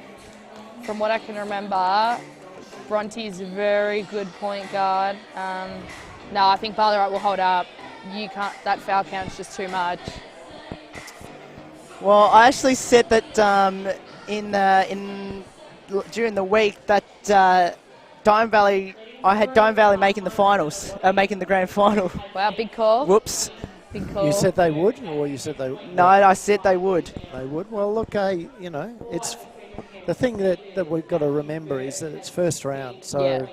from what I can remember, Bronte's a very good point guard. No, I think Ballarat will hold up. You can't. That foul count's just too much. Well, I actually said that during the week that Diamond Valley, I had Diamond Valley making the finals, making the grand final. Wow, big call. Whoops. Big call. You said they would, or you said they? No, I said they would. They would. Well, look, you know, it's the thing that we've got to remember is that it's first round. So,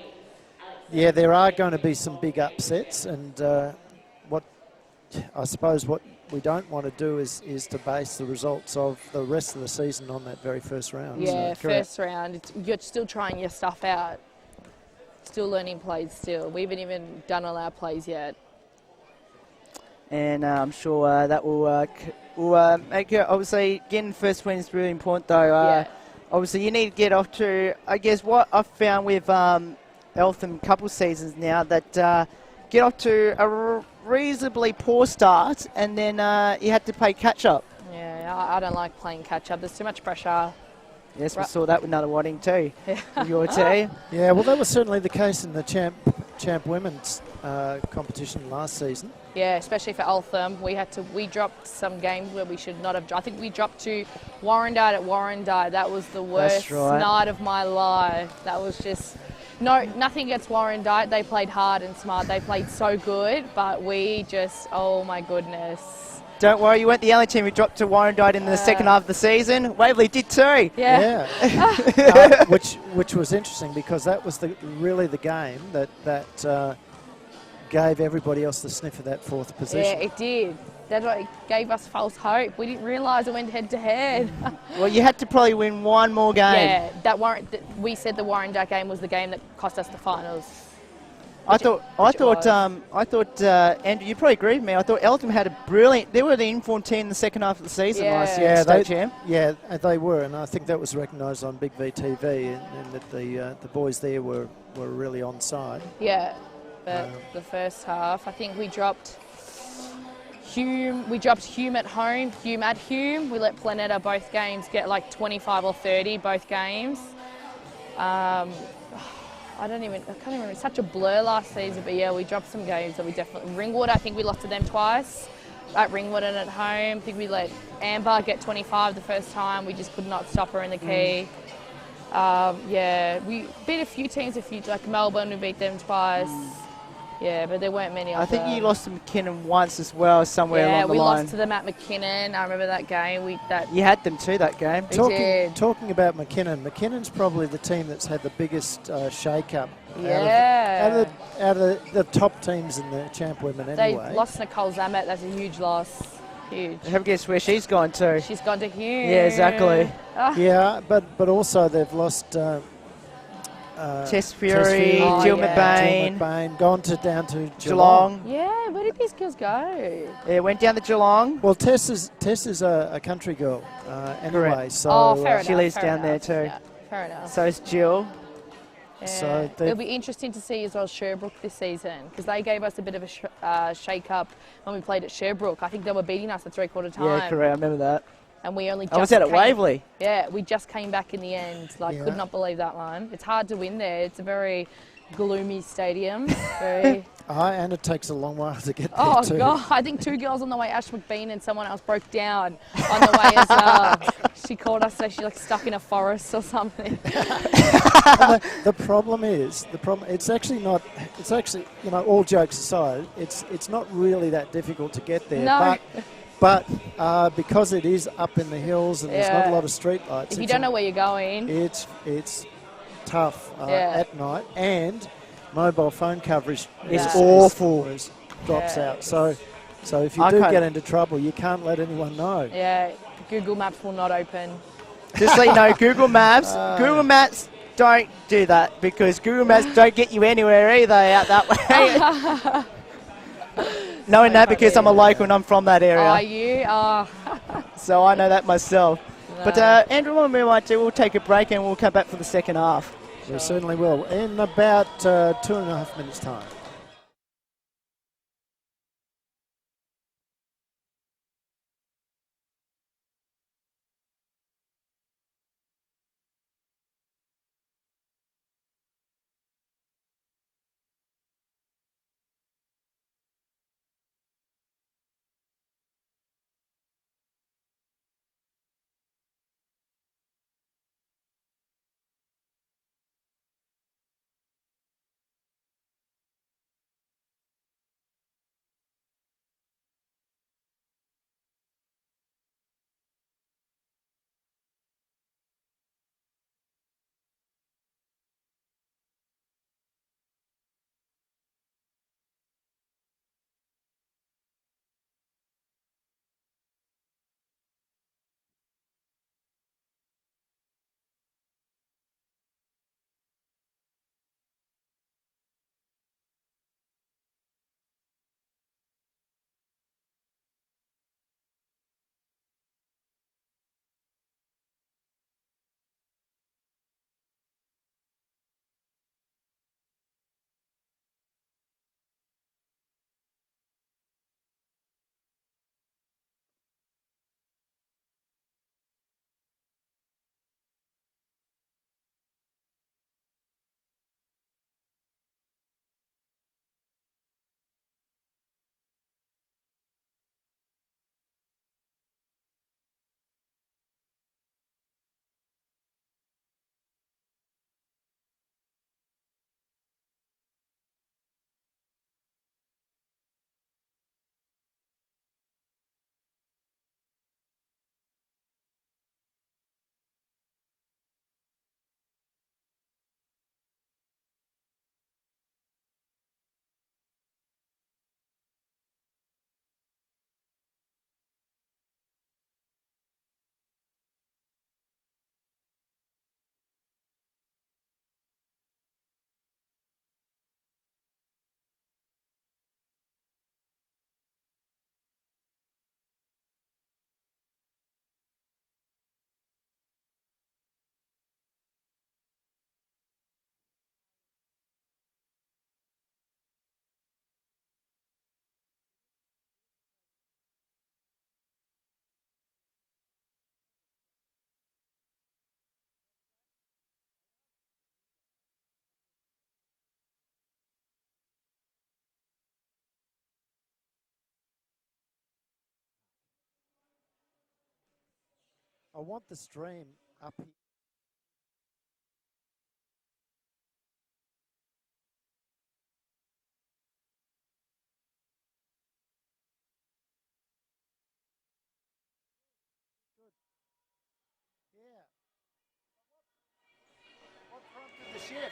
yeah, there are going to be some big upsets, and what we don't want to do is to base the results of the rest of the season on that very first round. Yeah, so, first round. You're still trying your stuff out. Still learning plays still. We haven't even done all our plays yet. And I'm sure that will make it, obviously, getting first win is really important, though. Obviously, you need to get off to, I guess, what I've found with Eltham couple seasons now, that get off to a reasonably poor start, and then you had to play catch-up. Yeah, I don't like playing catch-up. There's too much pressure. Yes, we saw that with Nunawading too, with your team. Yeah, well, that was certainly the case in the champ women's competition last season. Yeah, especially for Eltham. We dropped some games where we should not have. I think we dropped to Warrandyte at Warrandyte. That was the worst night of my life. That was just... No, nothing against Warrandyte. They played hard and smart. They played so good, but we just... Oh, my goodness. Don't worry, you weren't the only team who dropped to Warrandyte in the second half of the season. Waverley did too. Yeah. Which was interesting, because that was really the game that gave everybody else the sniff of that fourth position. Yeah, it did. That's what gave us false hope. We didn't realise it went head-to-head. Well, you had to probably win one more game. Yeah, we said the Warrandyte game was the game that cost us the finals. I thought, Andrew, you probably agree with me. I thought Eltham had a brilliant. They were the informed team in the second half of the season last year. State champ. Yeah, they were, and I think that was recognised on BigV TV, and that the boys there were really on side. Yeah, but the first half, I think we dropped Hume. We dropped Hume at home. Hume at Hume. We let Planeta both games get like 25 or 30 both games. I can't even remember. It's such a blur last season, but yeah, we dropped some games that we definitely... Ringwood, I think we lost to them twice. At Ringwood and at home. I think we let Amber get 25 the first time. We just could not stop her in the key. We beat a few teams, like Melbourne, we beat them twice. Yeah, but there weren't many of them. I think you lost to McKinnon once as well, somewhere along the line. Yeah, we lost to them at McKinnon. I remember that game. You had them too, that game. Talking about McKinnon's probably the team that's had the biggest shake-up out of the top teams in the champ women anyway. They lost Nicole Zamet. That's a huge loss. Huge. Have a guess where she's gone to. She's gone to Hume. Yeah, exactly. Yeah, but also they've lost... Tess Fury, Jill McBain, gone down to Geelong. Yeah, where did these girls go? Yeah, went down to Geelong. Well, Tess is a country girl anyway, so fair enough, she lives fair down enough. there too. Yeah, fair enough. So is Jill. Yeah. So it'll be interesting to see as well Sherbrooke this season, because they gave us a bit of a shake-up when we played at Sherbrooke. I think they were beating us at three-quarter time. Yeah, correct. I remember that. And we only just I was out at Waverley. Yeah, we just came back in the end. Could not believe that one. It's hard to win there. It's a very gloomy stadium. And it takes a long while to get there too. Oh, God. I think 2 girls on the way, Ash McBean and someone else, broke down on the way as well. She called us, so she's stuck in a forest or something. The problem is, it's actually, all jokes aside, it's not really that difficult to get there. No. But because it is up in the hills and there's not a lot of street lights. If you don't know where you're going. It's tough at night, and mobile phone coverage is awful. Drops out. So So if you I do can't- get into trouble, you can't let anyone know. Yeah, Google Maps will not open. Just so you know, Google Maps don't do that because Google Maps don't get you anywhere either out that way. Knowing that because I'm a local and I'm from that area. Are you? Oh, So I know that myself. But Andrew, what we might do, we'll take a break and we'll come back for the second half. We certainly will. In about 2.5 minutes' time. I want the stream up here. Yeah. What prompted the shift?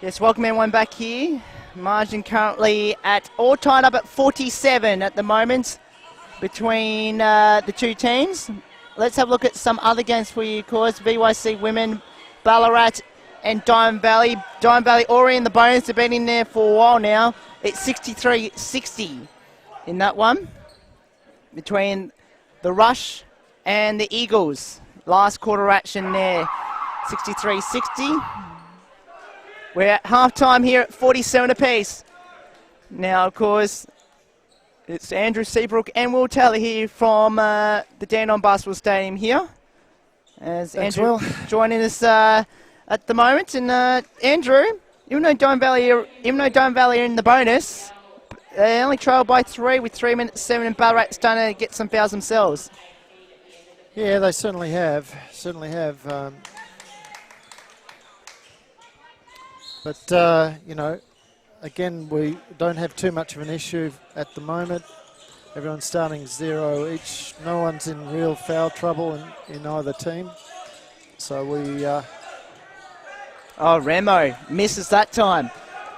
Yes, welcome everyone back here. Margin currently all tied up at 47 at the moment between the two teams. Let's have a look at some other games for you, of course. VYC Women, Ballarat and Diamond Valley. Diamond Valley already in the bonus. They've been in there for a while now. It's 63-60 in that one between the Rush and the Eagles. Last quarter action there, 63-60. We're at half-time here at 47 apiece. Now, of course, it's Andrew Seabrook and Will Taylor here from the Dandenong Basketball Stadium here. As Thanks, Andrew Will. joining us at the moment. And Andrew, even though Diamond Valley are in the bonus, they only trail by 3 with 3 minutes 7, and Ballarat's starting to get some fouls themselves. Yeah, they certainly have. But, you know, again, we don't have too much of an issue at the moment. Everyone's starting 0 each. No one's in real foul trouble in either team. So we... Oh, Remo misses that time.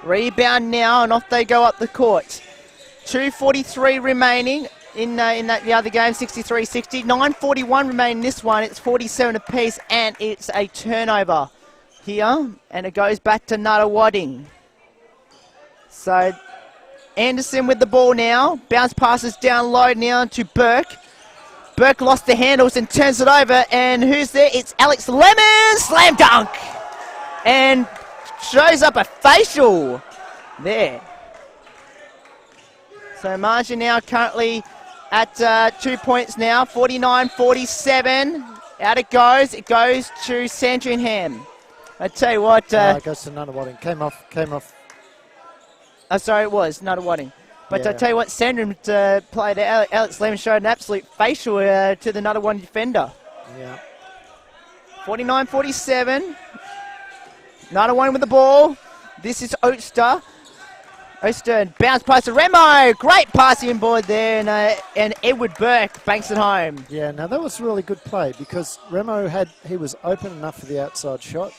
Rebound now, and off they go up the court. 2:43 remaining in the other game, 63-60. 9:41 remaining in this one. It's 47 apiece, and it's a turnover here, and it goes back to Nunawading. So Anderson with the ball now. Bounce passes down low now to Burke. Burke lost the handles and turns it over, and who's there? It's Alex Lemon, slam dunk! And shows up a facial there. So margin now currently at 2 points now, 49-47. Out it goes. It goes to Sandringham. I tell you what. It goes to Nunawading. Came off. Oh, sorry, it was Nunawading. But Yeah. I tell you what, Sandringham played. Alex Lemon showed an absolute facial to the Nunawading defender. Yeah. 49-47. Nunawading with the ball. This is Oster. Oster bounce pass to Remo. Great passing board there, and Edward Burke banks it home. Yeah, now that was really good play because Remo he was open enough for the outside shot,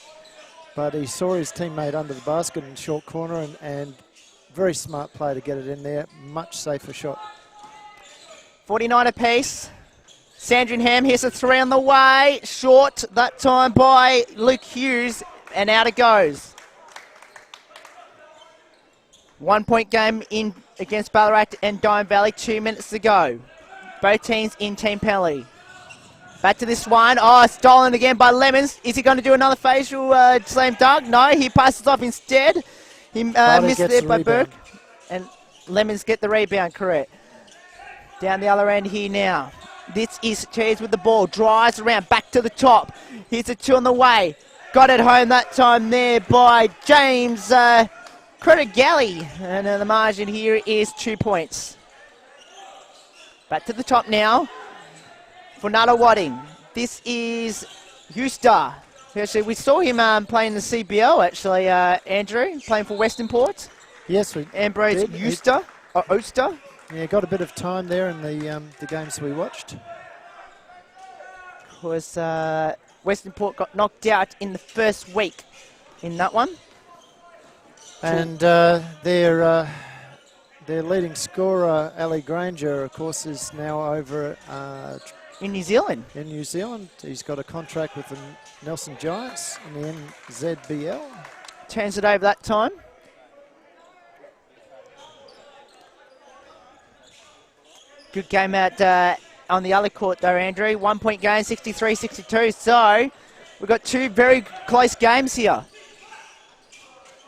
but he saw his teammate under the basket in short corner and very smart play to get it in there. Much safer shot. 49 apiece. Sandringham, here's a three on the way. Short that time by Luke Hughes, and out it goes. 1 point game in against Ballarat and Diamond Valley, 2 minutes to go. Both teams in team penalty. Back to this one. Oh, stolen again by Lemons. Is he going to do another facial slam dunk? No, he passes off instead. He missed there by Burke. And Lemons get the rebound, correct. Down the other end here now. This is Cheers with the ball. Drives around, back to the top. Here's a two on the way. Got it home that time there by James Credigali. And the margin here is 2 points. Back to the top now for Nunawading. This is Euster. Actually, we saw him playing the CBL, actually, Andrew, playing for Western Port. Yes, we Ambrose did. Euster, or Oster. Yeah, got a bit of time there in the games we watched. Of course, Western Port got knocked out in the first week in that one. And their leading scorer, Ali Granger, of course, is now over In New Zealand. in New Zealand. He's got a contract with the Nelson Giants in the NZBL. Turns it over that time. Good game out on the other court though, Andrew. 1 point game, 63-62. So we've got two very close games here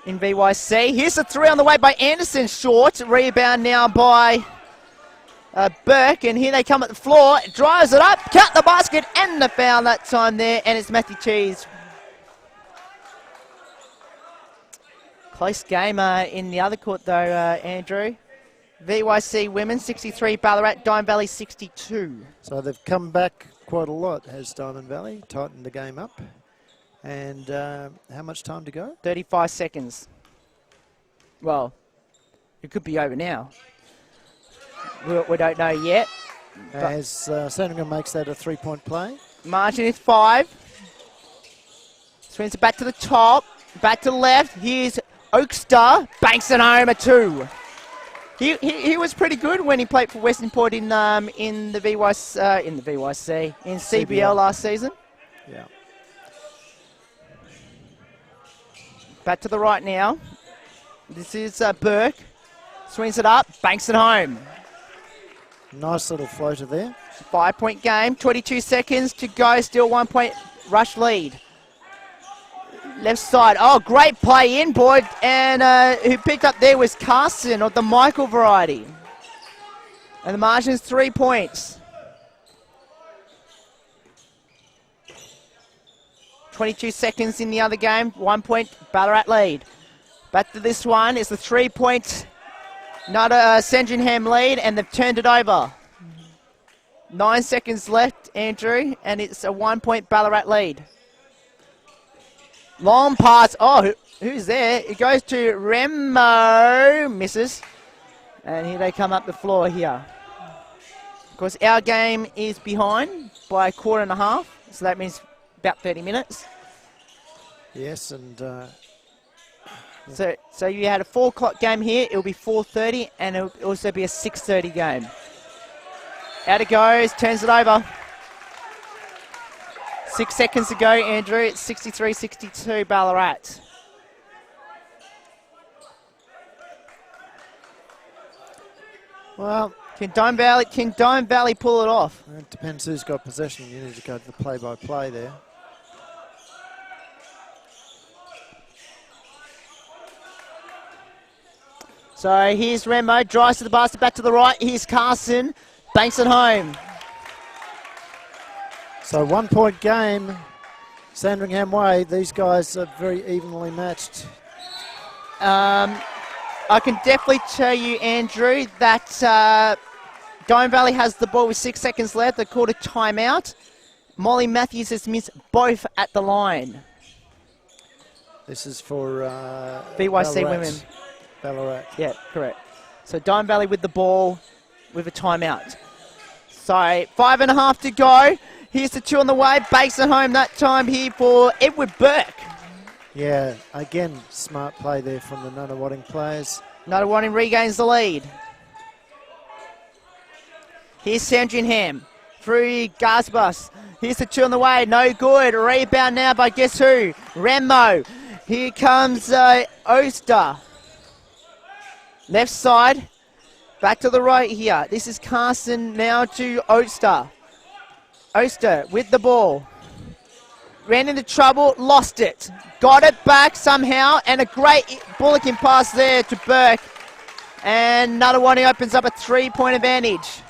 in VYC. Here's the three on the way by Anderson. Short. Rebound now by Burke. And here they come at the floor. Drives it up. Cut the basket and the foul that time there. And it's Matthew Cheese. Close game in the other court though, Andrew. VYC women 63, Ballarat, Diamond Valley 62. So they've come back quite a lot, has Diamond Valley, tightened the game up. And how much time to go? 35 seconds. Well, it could be over now. We don't know yet. As Sandringham makes that a 3-point play. Margin is 5. Swings it back to the top, back to the left. Here's Oakster, banks it home a 2. He was pretty good when he played for Western Port in the VYC in CBL last season. Yeah. Back to the right now. This is Burke. Swings it up, banks it home. Nice little floater there. 5 point game, 22 seconds to go. Still 1 point rush lead. Left side. Oh, great play in, boy. And who picked up there was Carson of the Michael variety. And the margin's 3 points. 22 seconds in the other game. 1 point Ballarat lead. Back to this one. It's the 3 point Sandringham lead, and they've turned it over. 9 seconds left, Andrew, and it's a 1 point Ballarat lead. Long pass. Oh, who's there? It goes to Remo. Misses. And here they come up the floor here. Of course, our game is behind by a quarter and a half. So that means about 30 minutes. Yes, and So you had a 4 o'clock game here. It'll be 4:30, and it'll also be a 6:30 game. Out it goes, turns it over. 6 seconds to go, Andrew. It's 63-62 Ballarat. Well, Can Dome Valley pull it off? it depends who's got possession. You need to go to the play-by-play there. So here's Remo, drives to the basket, back to the right. Here's Carson, banks it home. So 1 point game, Sandringham way. These guys are very evenly matched. I can definitely tell you, Andrew, that Dome Valley has the ball with 6 seconds left. They called a timeout. Molly Matthews has missed both at the line. This is for VYC women. Ballarat. Yeah, correct. So Dome Valley with the ball with a timeout. So 5.5 to go. Here's the 2 on the way. Bakes it home that time here for Edward Burke. Yeah, again, smart play there from the Nunawading players. Nunawading regains the lead. Here's Sandringham through Garsbus. Here's the 2 on the way. No good. Rebound now by guess who? Remo. Here comes Oster. Left side. Back to the right here. This is Carson now to Oster. Oster with the ball. Ran into trouble, lost it. Got it back somehow, and a great bullocking pass there to Burke. And Nunawading opens up a 3-point advantage.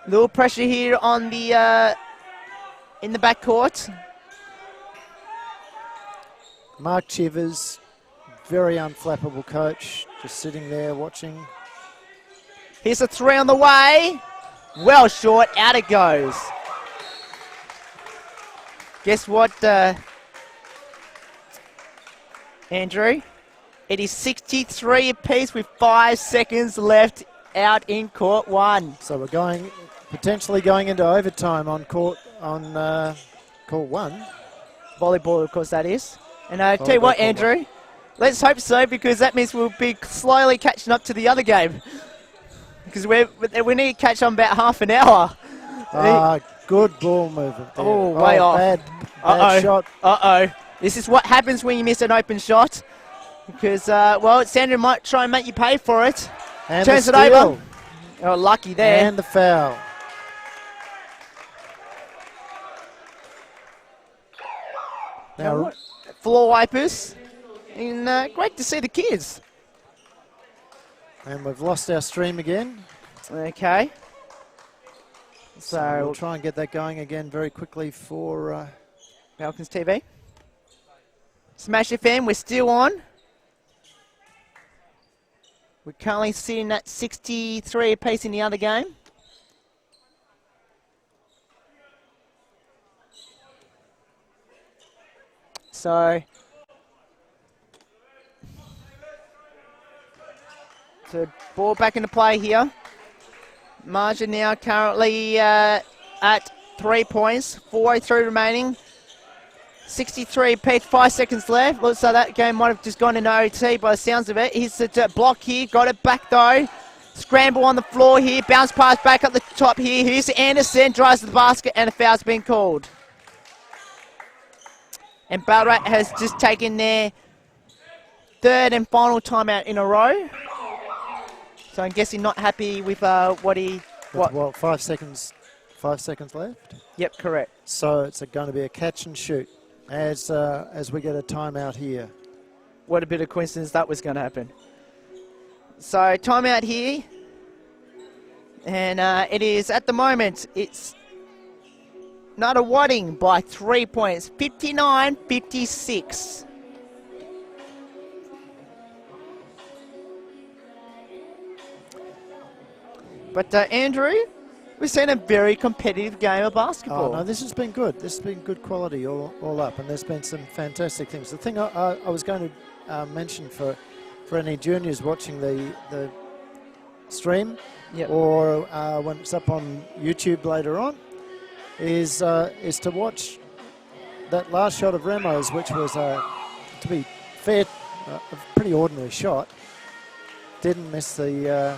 Little pressure here on the in the backcourt. Mark Chivers, very unflappable coach, just sitting there watching. Here's a 3 on the way. Well short, out it goes. Guess what, Andrew? It is 63 apiece with 5 seconds left out in court 1. So we're potentially going into overtime on court 1. Volleyball, of course, that is. And I tell you what, Andrew, let's hope so, because that means we'll be slowly catching up to the other game. Because we need to catch on about half an hour. Good ball movement there. Oh, way off. Bad shot. This is what happens when you miss an open shot. Because, Sandra might try and make you pay for it. And turns it over. Oh, lucky there. And the foul. Now, floor wipers. And great to see the kids. And we've lost our stream again. Okay. So we'll try and get that going again very quickly for Falcons TV. Smash FM, we're still on. We're currently sitting at 63 apiece in the other game. So ball back into play here. Margin now currently at 3 points, 4:03 remaining. 63 apiece, 5 seconds left. Looks like that game might have just gone into OT by the sounds of it. Here's the block here, got it back though. Scramble on the floor here, bounce pass back up the top here. Here's Anderson, drives to the basket, and a foul's been called. And Ballarat has just taken their 3rd and final timeout in a row. So I'm guessing not happy with what he... What, 5 seconds? 5 seconds left? Yep, correct. So it's going to be a catch and shoot as we get a timeout here. What a bit of coincidence that was going to happen. So timeout here. And it is, at the moment, it's Nunawading by 3 points, 59-56. But Andrew, we've seen a very competitive game of basketball. Oh, no, this has been good. This has been good quality all up, and there's been some fantastic things. The thing I was going to mention for any juniors watching the stream, yep, or when it's up on YouTube later on, is to watch that last shot of Remo's, which was, to be fair, a pretty ordinary shot. Didn't miss the,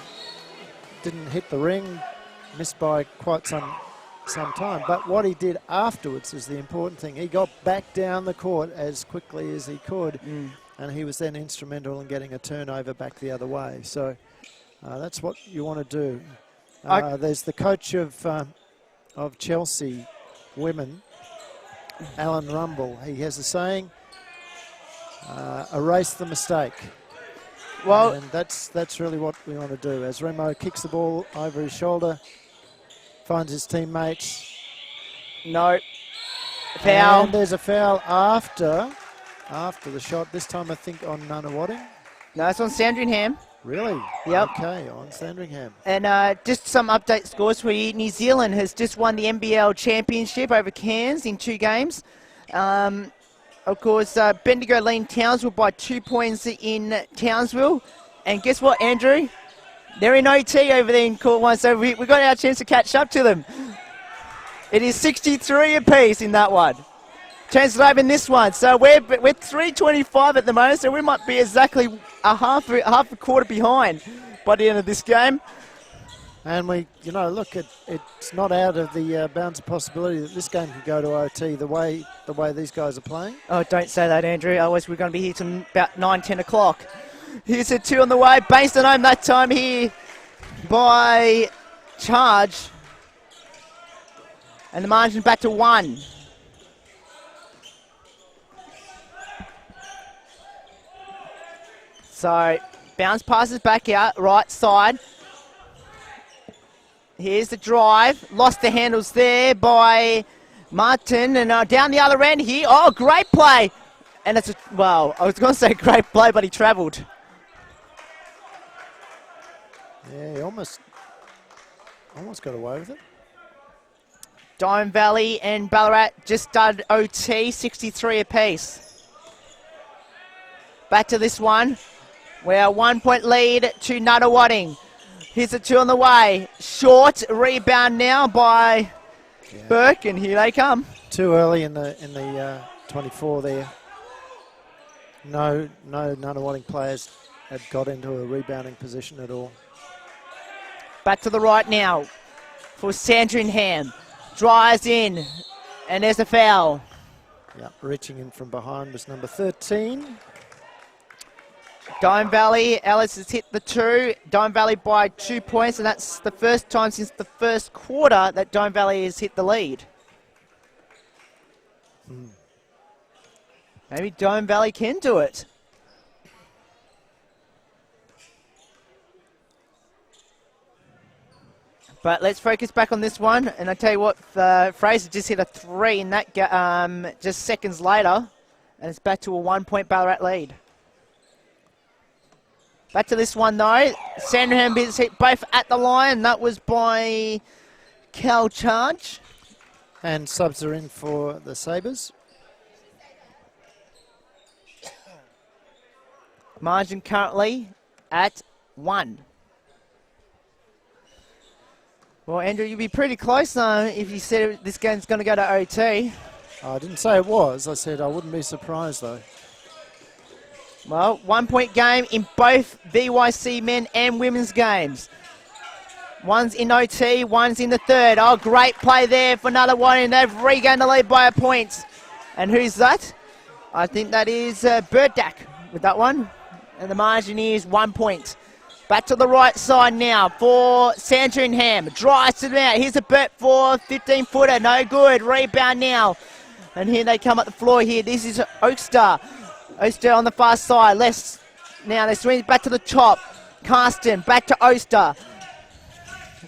didn't hit the ring, missed by quite some time. But what he did afterwards is the important thing. He got back down the court as quickly as he could, and he was then instrumental in getting a turnover back the other way. So that's what you want to do. There's the coach of Chelsea women, Alan Rumble. He has a saying, erase the mistake. Well, and that's really what we want to do. As Remo kicks the ball over his shoulder, finds his teammates. No. Foul. And there's a foul after the shot. This time I think on Nunawading. No, it's on Sandringham. Really? Yep. Okay, on Sandringham. And just some update scores for you. New Zealand has just won the NBL Championship over Cairns in 2 games. Of course, Bendigo lead Townsville by 2 points in Townsville. And guess what, Andrew? They're in OT over there in Court 1, so we got our chance to catch up to them. It is 63 apiece in that one. Chance to open this one. So we're 3:25 at the moment, so we might be exactly a half a quarter behind by the end of this game. And we, look, it's not out of the bounds of possibility that this game could go to OT the way these guys are playing. Oh, don't say that, Andrew. Otherwise, we're going to be here till about 9, 10 o'clock. Here's a 2 on the way. Bangston home that time here by Charge. And the margin back to 1. So, bounce passes back out, right side. Here's the drive. Lost the handles there by Martin. And down the other end here. Oh, great play. And it's I was going to say great play, but he travelled. Yeah, he almost got away with it. Diamond Valley and Ballarat just started OT, 63 apiece. Back to this one. We're 1 point lead to Nunawading. Here's a 2 on the way. Short rebound now by Burke, and here they come. Too early in the 24 there. No Nunawading players had got into a rebounding position at all. Back to the right now for Sandringham. Drives in, and there's a foul. Yeah, reaching in from behind was number 13. Diamond Valley, Ellis has hit the 2. Diamond Valley by 2 points, and that's the first time since the first quarter that Diamond Valley has hit the lead. Maybe Diamond Valley can do it. But let's focus back on this one. And I tell you what, Fraser just hit a 3 in that just seconds later. And it's back to a 1 point Ballarat lead. Back to this one though. Sandringham has hit both at the line. That was by Cal Charge. And subs are in for the Sabres. Margin currently at 1. Well, Andrew, you'd be pretty close if you said this game's going to go to OT. I didn't say it was. I said I wouldn't be surprised, though. Well, 1 point game in both VYC men and women's games. One's in OT, one's in the third. Oh, great play there for another one, and they've regained the lead by a point. And who's that? I think that is Burdak with that one. And the margin is 1 point. Back to the right side now for Sandringham. Drives it out. Here's a bet for 15-footer. No good. Rebound now. And here they come up the floor here. This is Oakster. Oakster on the far side. Now they swing back to the top. Carston back to Oakster.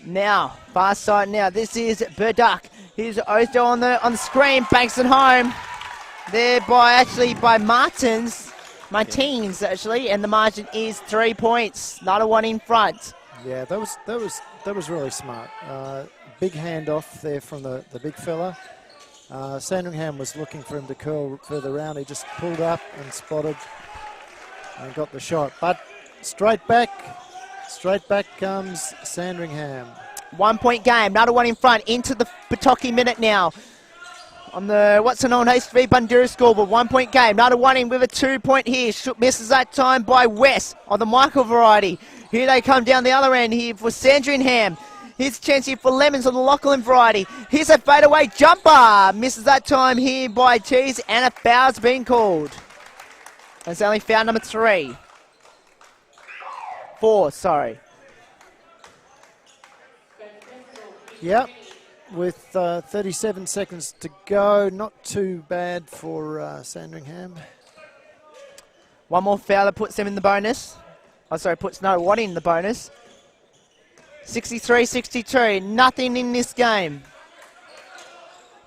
Now, far side now. This is Burdak. Here's Oakster on the screen. Banks it home. There by Martins, actually, and the margin is 3 points. Not a one in front. Yeah, that was really smart. Big handoff there from the big fella. Sandringham was looking for him to curl further round. He just pulled up and spotted and got the shot. But straight back comes Sandringham. 1 point game. Another one in front. Into the Patoki minute now. on the Watson on HV Bundoora scoreboard. 1 point game. Nunawading with a 2 point here. Shook misses that time by West on the Michael variety. Here they come down the other end here for Sandringham. Here's a chance here for Lemons on the Lachlan variety. Here's a fadeaway jumper. Misses that time here by Cheese, and a foul's been called. That's only foul number 4, sorry. Yep. With 37 seconds to go, not too bad for Sandringham. One more foul that puts them in the bonus. Oh, sorry, puts Nunawading in the bonus. 63-62, nothing in this game.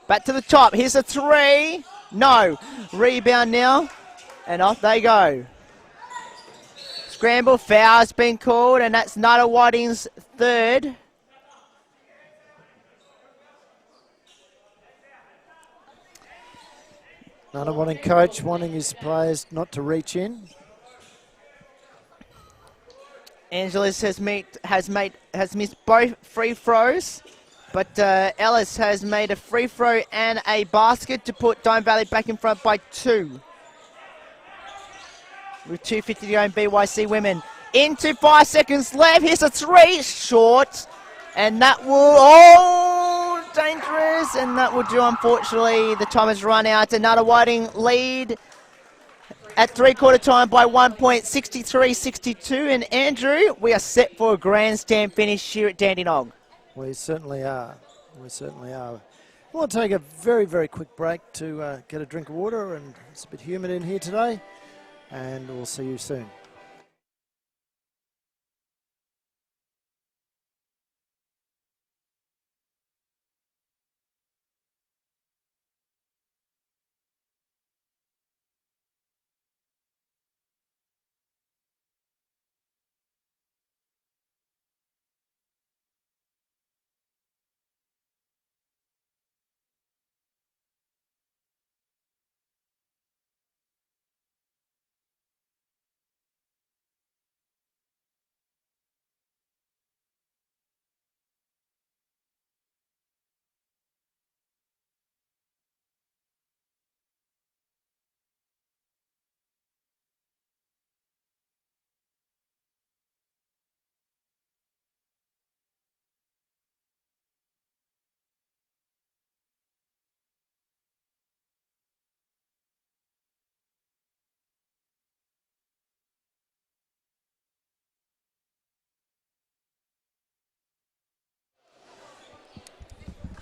Back to the top, here's a 3. No, rebound now, and off they go. Scramble foul has been called, and that's Nunawading's 3rd. Nunawading coach wanting his players not to reach in. Angelis has missed both free throws, but Ellis has made a free throw and a basket to put Dime Valley back in front by 2. With 2:50 to go in BYC women. Into 5 seconds left. Here's a 3, short, and that will, dangerous, and that will do, unfortunately. The time has run out. Another Nunawading lead at 3/4 time by 1 point, 63-62. And Andrew, we are set for a grandstand finish here at Dandenong. We certainly are. We certainly are. We'll take a very, very quick break to get a drink of water, and it's a bit humid in here today, and we'll see you soon.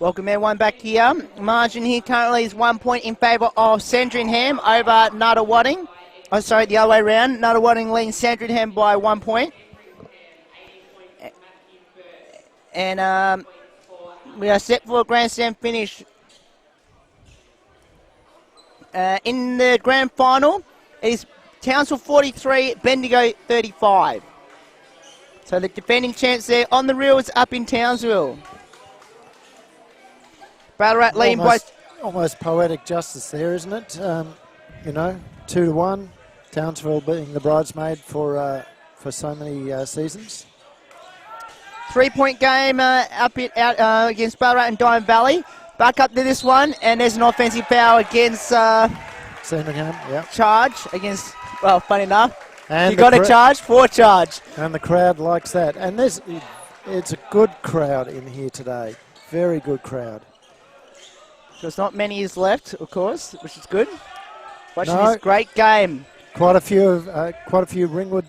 Welcome everyone back here. Margin here currently is 1 point in favour of Sandringham over Nunawading. Oh, sorry, the other way around. Nunawading leading Sandringham by 1 point. And we are set for a grandstand finish. In the grand final, it is Townsville 43, Bendigo 35. So the defending champs there on the reels up in Townsville. Ballarat leading by... Almost poetic justice there, isn't it? 2-1. Townsville being the bridesmaid for so many seasons. 3 point game out against Ballarat and Dime Valley. Back up to this one, and there's an offensive foul against Sandringham, yeah. Charge against, well, funny enough. And you got a charge for charge. And the crowd likes that. And it's a good crowd in here today. Very good crowd. There's not many is left, of course, which is good. Watching this great game. Quite a few Ringwood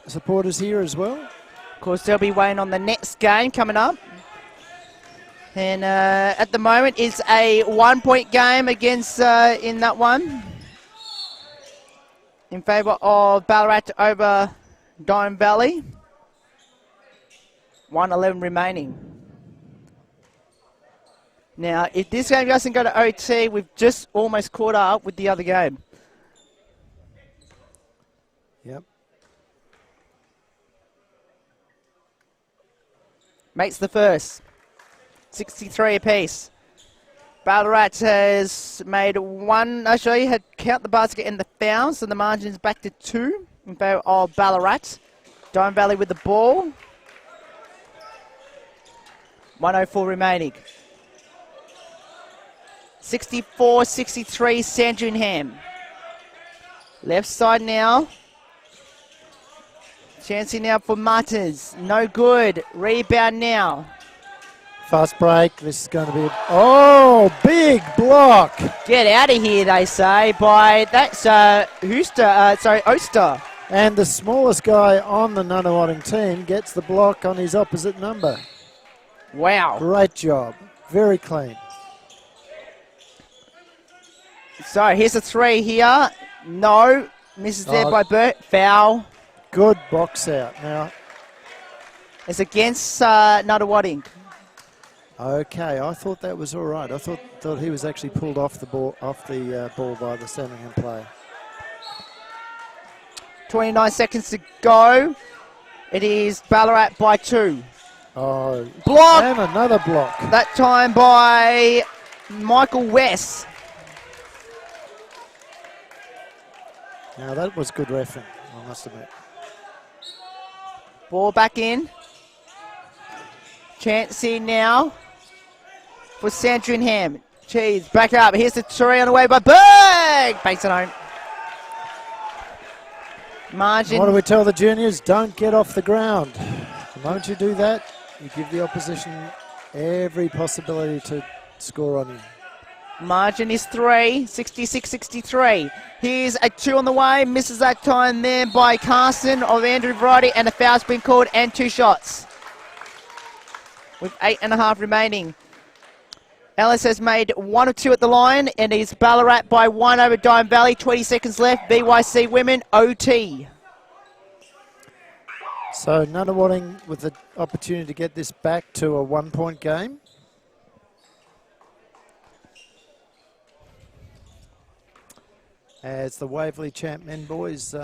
supporters here as well. Of course, they'll be waiting on the next game coming up. And at the moment, it's a 1 point game against in that one. In favour of Ballarat over Dime Valley. 1:11 remaining. Now, if this game doesn't go to OT, we've just almost caught up with the other game. Yep. Makes the first. 63 apiece. Ballarat has made one, actually, had count the basket and the foul, so the margin is back to 2 in favour of Ballarat. Dime Valley with the ball. 1:04 remaining. 64-63 Sandringham. Left side now. Chancey now for Mutters. No good. Rebound now. Fast break. This is going to be... Oh, big block. Get out of here, they say, by... That's Oster. And the smallest guy on the Nunawading team gets the block on his opposite number. Wow. Great job. Very clean. So here's a three here. No. Misses there by Burt. Foul. Good box out. Now, it's against Nunawading. okay, I thought that was all right. I thought he was actually pulled off the ball by the Sandringham player. 29 seconds to go. It is Ballarat by 2. Oh, block. And another block. That time by Michael West. Now that was good refereeing, I must admit. Ball back in. Chancey now for Sandringham. Cheese back up. Here's the three on the way by Berg. Banks it home. Margin. What do we tell the juniors? Don't get off the ground. The moment you do that, you give the opposition every possibility to score on you. Margin is 3, 66-63. Here's a 2 on the way. Misses that time there by Carson of Andrew Variety, and a foul's been called and 2 shots. With 8.5 remaining. Ellis has made 1 of 2 at the line, and is Ballarat by 1 over Diamond Valley. 20 seconds left. VYC women OT. So Nunawading with the opportunity to get this back to a 1-point game. As the Waverley champ men boys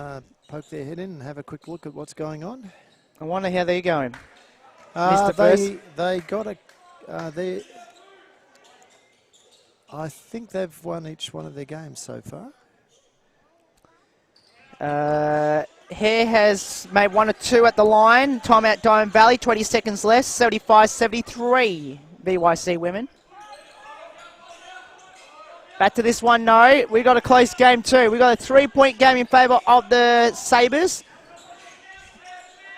poke their head in and have a quick look at what's going on. I wonder how they're going. They got a... I think they've won each one of their games so far. Hare has made 1 or 2 at the line. Timeout Diamond Valley, 20 seconds left. 75-73 VYC women. Back to this one, no. We got a close game too. We got a 3-point game in favour of the Sabres.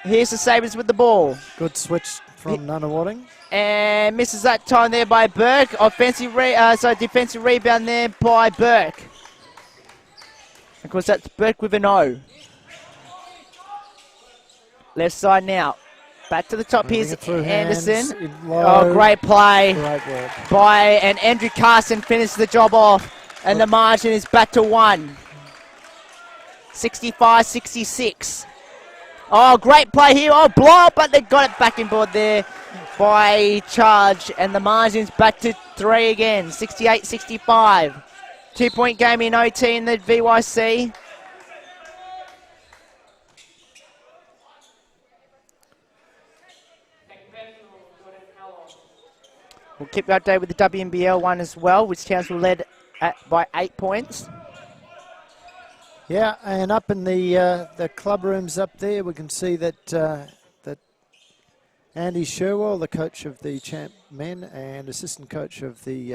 Here's the Sabres with the ball. Good switch from Nunawading. And misses that time there by Burke. Defensive rebound there by Burke. Of course, that's Burke with an O. Left side now. Back to the top. Here's Anderson. Oh, great play. Great work. And Andrew Carson finished the job off. And the margin is back to 1. 65-66. Oh, great play here. Oh, blow, but they got it back in board there by Charge. And the margin's back to 3 again. 68-65. 2-point game in OT in the VYC. We'll keep you updated with the WNBL one as well, which Townsville led by 8 points. Yeah, and up in the club rooms up there, we can see that that Andy Sherwell, the coach of the champ men and assistant coach of the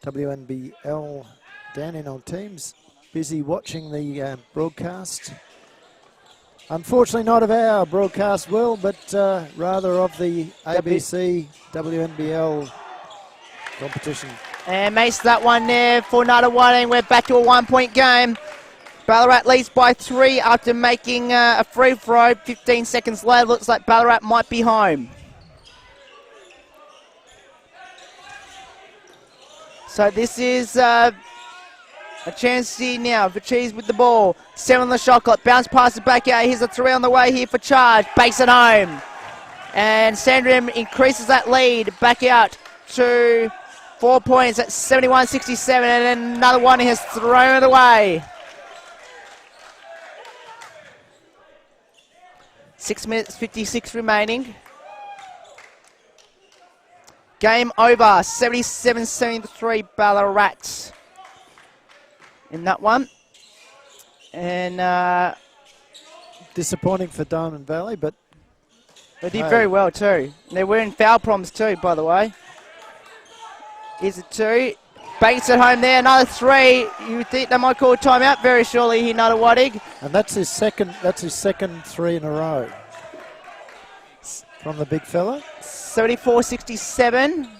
WNBL Dandenong teams, busy watching the broadcast. Unfortunately not of our broadcast, Will, but rather of the ABC WNBL competition. And makes that one there for Nunawading. We're back to a 1-point game. Ballarat leads by 3 after making a free throw. 15 seconds later, looks like Ballarat might be home. So this is a chance here now for Cheese with the ball. 7 on the shot clock. Bounce pass it back out. Here's a 3 on the way here for Charge. Bakes it home. And Sandringham increases that lead back out to 4 points at 71-67. And then another one he has thrown it away. 6 minutes 56 remaining. Game over. 77-73 Ballarat in that one. And disappointing for Diamond Valley, but they did very well too. They were in foul problems too, by the way. Is it 2? Banks it home there, another 3. You would think they might call a timeout very shortly here, Nunawading. And that's his second 3 in a row from the big fella. 74-67.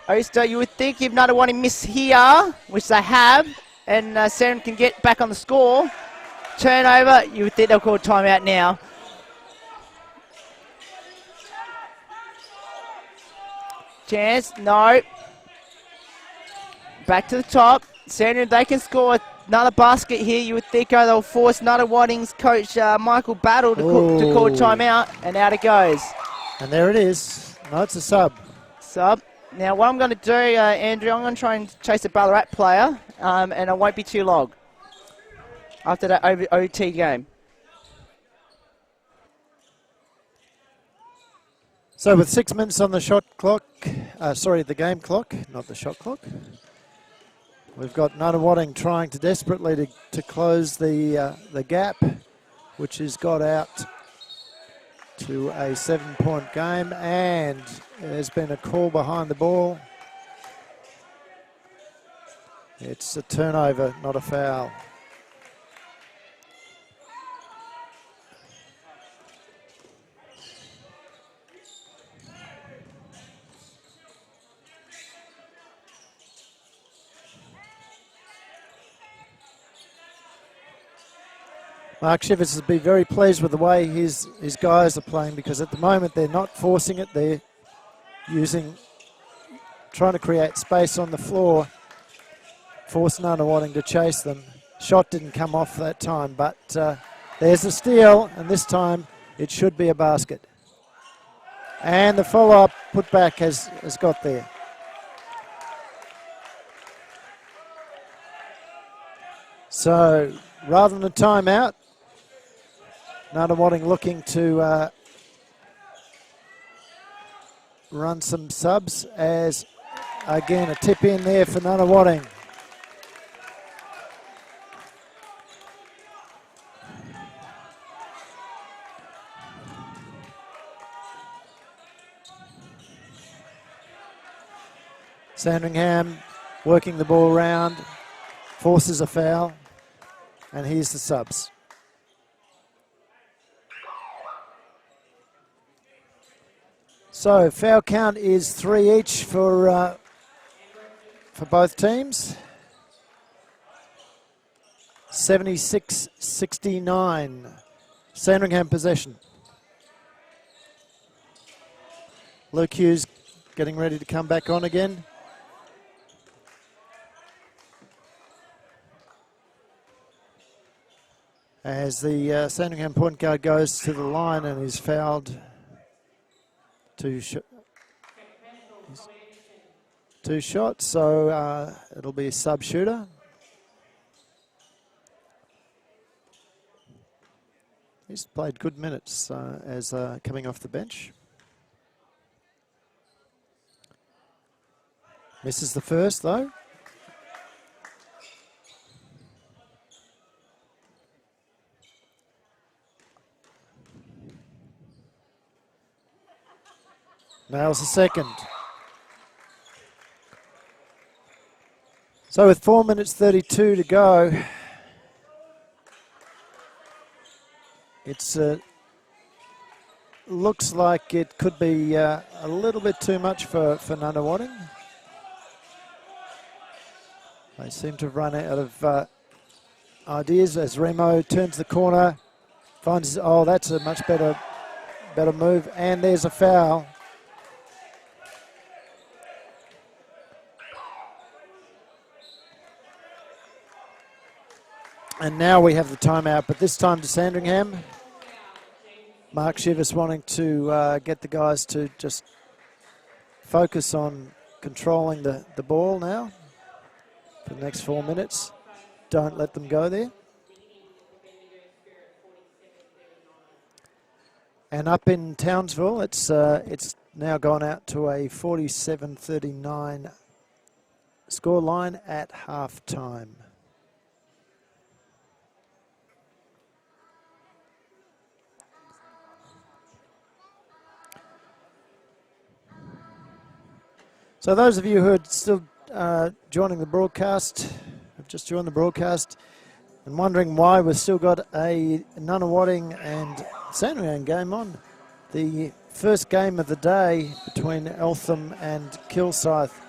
Oster, you would think if Nunawading miss here, which they have, and Sandringham can get back on the score, turnover, you would think they'll call a timeout now. Chance, no. Back to the top. Sandringham, they can score another basket here. You would think they'll force Nunawading's coach Michael Battle to call a timeout, and out it goes. And there it is. No, it's a sub. Sub. Now what I'm going to do, Andrew, I'm going to try and chase a Ballarat player, and it won't be too long after that OT game. So with 6 minutes on the shot clock, the game clock, not the shot clock. We've got Nunawading trying to desperately to close the gap, which has got out to a 7-point game, and there's been a call behind the ball. It's a turnover, not a foul. Mark Shivers will be very pleased with the way his guys are playing, because at the moment they're not forcing it. They're trying to create space on the floor, force Nunawading to chase them. Shot didn't come off that time, but there's a steal, and this time it should be a basket. And the follow-up putback has got there. So rather than a timeout, Nunawading looking to run some subs, as again a tip in there for Nunawading. Sandringham working the ball around, forces a foul, and here's the subs. So foul count is 3 each for both teams. 76-69. Sandringham possession. Luke Hughes getting ready to come back on again. As the Sandringham point guard goes to the line and is fouled. Two shots, so it'll be a sub shooter. He's played good minutes as coming off the bench. Misses the first though. Nails the second. So with 4 minutes 32 to go, it's looks like it could be a little bit too much for Nunawading. They seem to have run out of ideas as Remo turns the corner, finds, oh, that's a much better move, and there's a foul. And now we have the timeout, but this time to Sandringham. Mark Shivers wanting to get the guys to just focus on controlling the ball now for the next 4 minutes. Don't let them go there. And up in Townsville, it's now gone out to a 47-39 scoreline at half time. So those of you who are still joining the broadcast, have just joined the broadcast, and wondering why we've still got a Nunawading and Sandringham game on. The first game of the day between Eltham and Kilsyth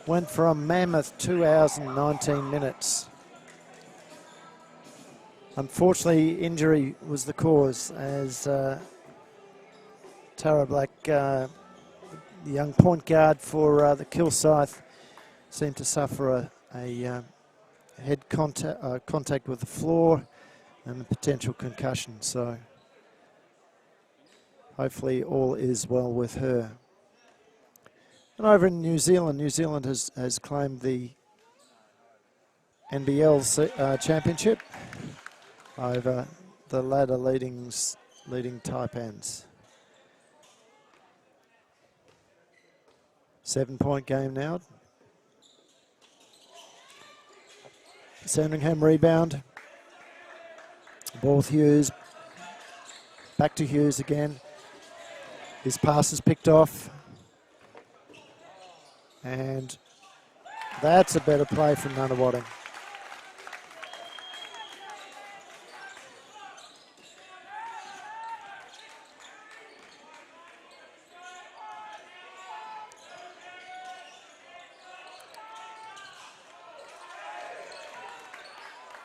went for a mammoth 2 hours and 19 minutes. Unfortunately, injury was the cause as Tara Black, the young point guard for the Kilsyth, seemed to suffer a head contact with the floor and a potential concussion. So hopefully all is well with her. And over in New Zealand has claimed the NBL championship over the ladder leading Taipans. 7-point game now. Sandringham rebound. Ball with Hughes. Back to Hughes again. His pass is picked off. And that's a better play from Nunawading.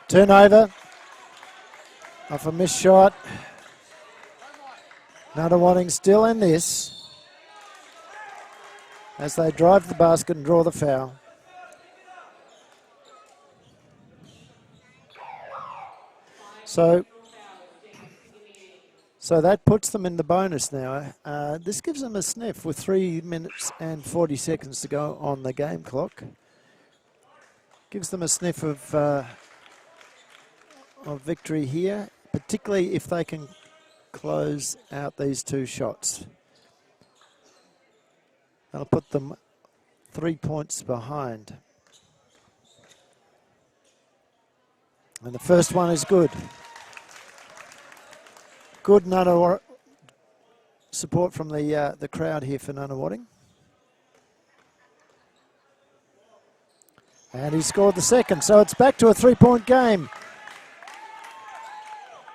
Turnover off a missed shot. Nunawading still in this as they drive the basket and draw the foul. So that puts them in the bonus now. This gives them a sniff with 3 minutes and 40 seconds to go on the game clock. Gives them a sniff of victory here, particularly if they can close out these 2 shots. That'll put them 3 points behind. And the first one is good. Good support from the crowd here for Nunawading. And he scored the second, so it's back to a 3-point game.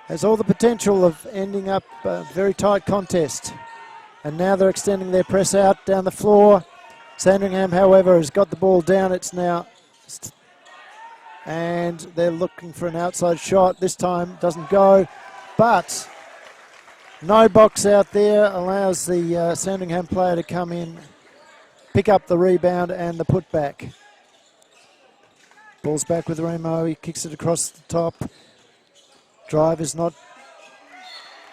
Has all the potential of ending up a very tight contest. And now they're extending their press out down the floor. Sandringham, however, has got the ball down. It's now... And they're looking for an outside shot. This time doesn't go. But no box out there allows the Sandringham player to come in, pick up the rebound and the putback. Ball's back with Remo. He kicks it across the top. Drive is not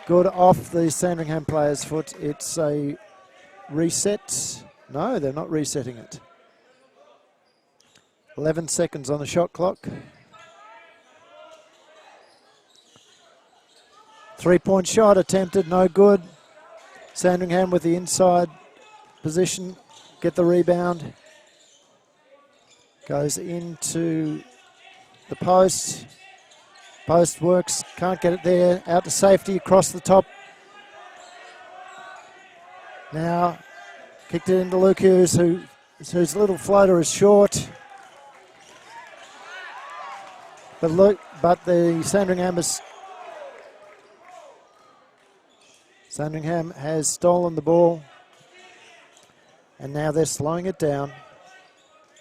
good off the Sandringham player's foot. It's a reset. No, they're not resetting it. 11 seconds on the shot clock. 3-point shot attempted, no good. Sandringham with the inside position, get the rebound. Goes into the post. Post works, can't get it there. Out to safety, across the top. Now, kicked it into Luke Hughes, whose little floater is short. But the Sandringham has stolen the ball. And now they're slowing it down,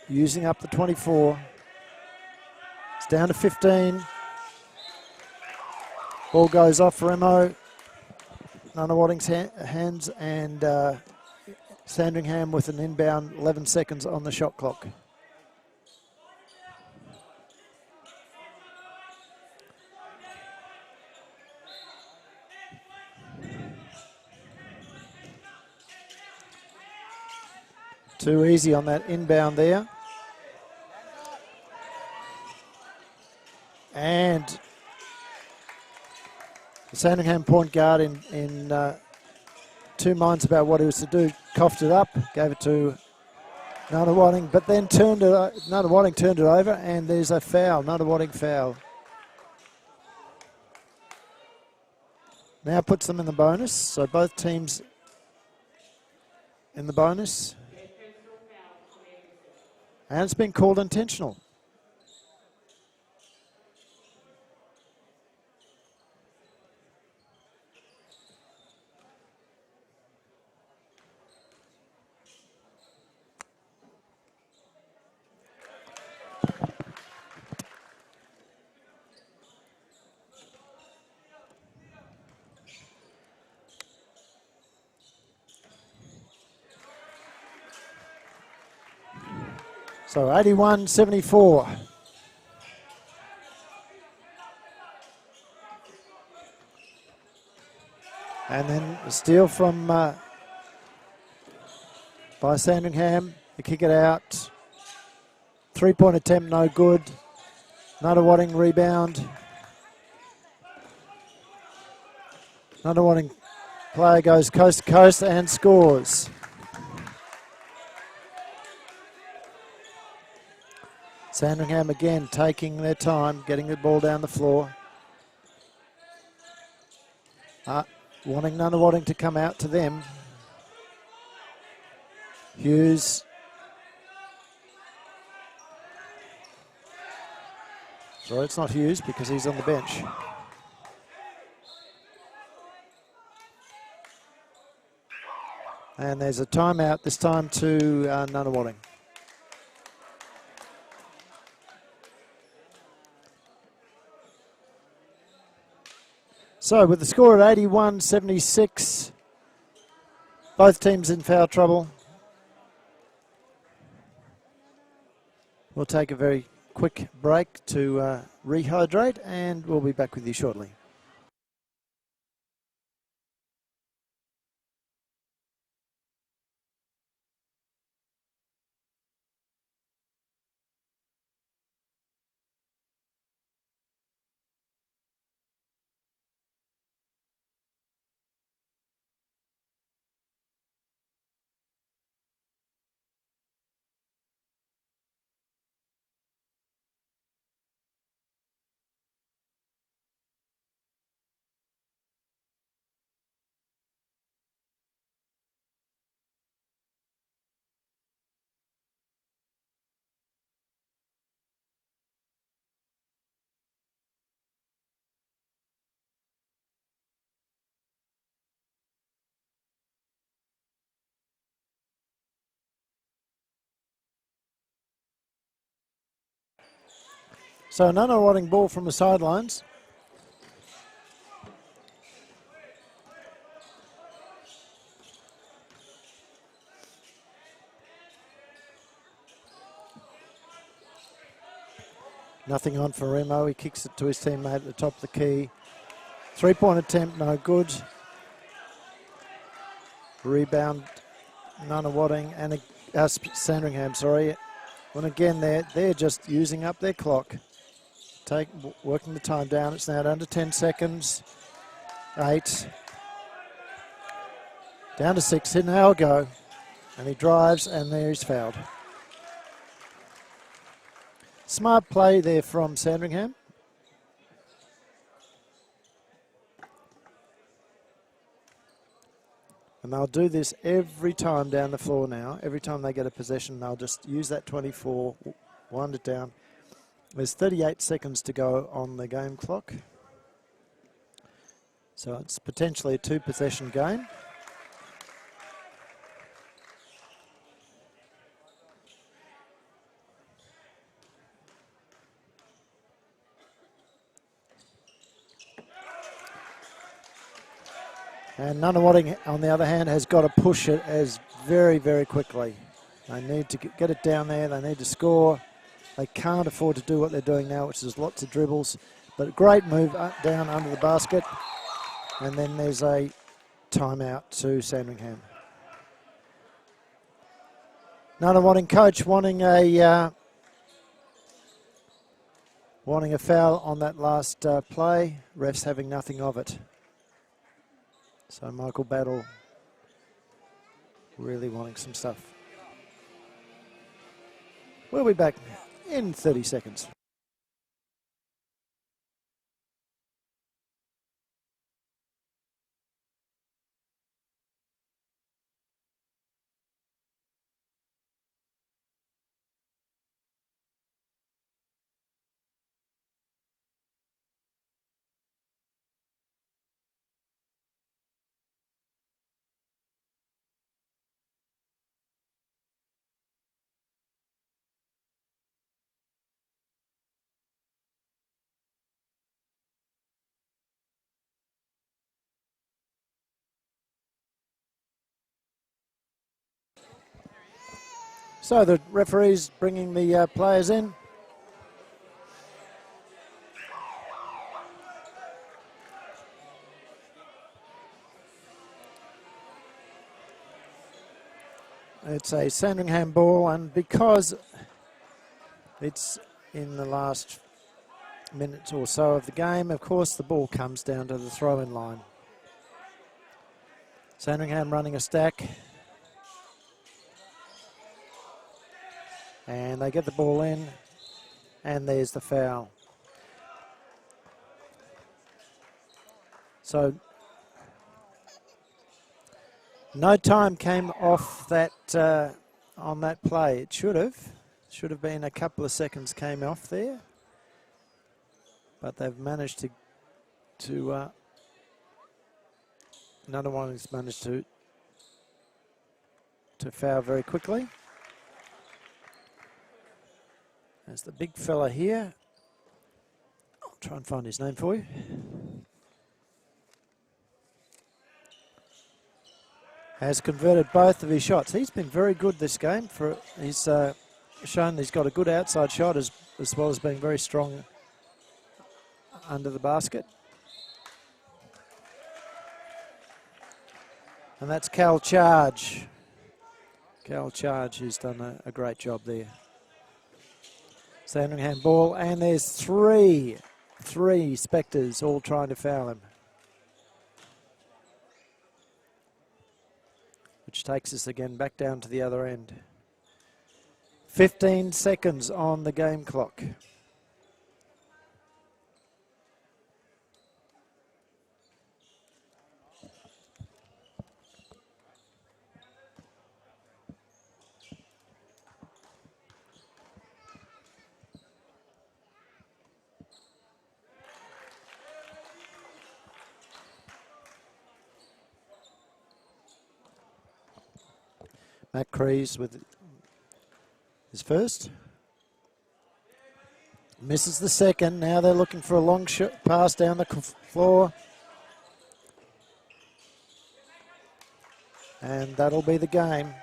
using up the 24. It's down to 15. Ball goes off Remo. Nunawading's hands, and Sandringham with an inbound, 11 seconds on the shot clock. Too easy on that inbound there. And the Sandringham point guard in 2 minds about what he was to do, coughed it up, gave it to Nunawading, but then Nunawading turned it over, and there's a foul, Nunawading foul. Now puts them in the bonus, so both teams in the bonus. And it's been called intentional. So 81-74. And then a steal from by Sandringham. They kick it out. 3-point attempt, no good. Nunawading rebound. Nunawading player goes coast to coast and scores. Sandringham again taking their time, getting the ball down the floor. Wanting Nunawading to come out to them. Hughes. Sorry, it's not Hughes because he's on the bench. And there's a timeout, this time to Nunawading. So with the score at 81-76, both teams in foul trouble. We'll take a very quick break to rehydrate, and we'll be back with you shortly. So Nunawading ball from the sidelines. Nothing on for Remo. He kicks it to his teammate at the top of the key. 3-point attempt, no good. Rebound, Nunawading and Sandringham, sorry. And again, they're just using up their clock. Working the time down. It's now down to 10 seconds. 8. Down to 6. Hidden hour go. And he drives, and there he's fouled. Smart play there from Sandringham. And they'll do this every time down the floor now. Every time they get a possession, they'll just use that 24, wind it down. There's 38 seconds to go on the game clock. So it's potentially a 2-possession game. And Nunawading, on the other hand, has got to push it as very, very quickly. They need to get it down there. They need to score. They can't afford to do what they're doing now, which is lots of dribbles. But a great move down under the basket. And then there's a timeout to Sandringham. Nunawading coach wanting a foul on that last play. Refs having nothing of it. So Michael Battle really wanting some stuff. We'll be back in 30 seconds. So the referee's bringing the players in. It's a Sandringham ball, and because it's in the last minute or so of the game, of course the ball comes down to the throw-in line. Sandringham running a stack. And they get the ball in, and there's the foul. So no time came off that on that play. It should have been a couple of seconds came off there, but they've managed to another one has managed to foul very quickly. There's the big fella here. I'll try and find his name for you. Has converted both of his shots. He's been very good this game. He's shown he's got a good outside shot as well as being very strong under the basket. And that's Cal Charge. Cal Charge has done a great job there. Sandringham ball, and there's three Spectres all trying to foul him. Which takes us again back down to the other end. 15 seconds on the game clock. Matt Crees with his first. Misses the second. Now they're looking for a long pass down the floor. And that'll be the game.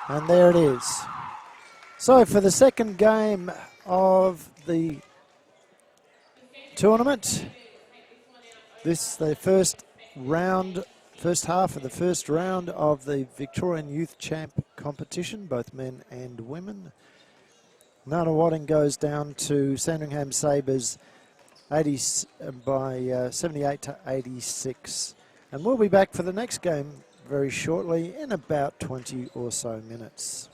And there it is. So for the second game of the tournament, the first half of the first round of the Victorian Youth Champ competition, both men and women. Nunawading goes down to Sandringham Sabres 80 by 78 to 86. And we'll be back for the next game very shortly in about 20 or so minutes.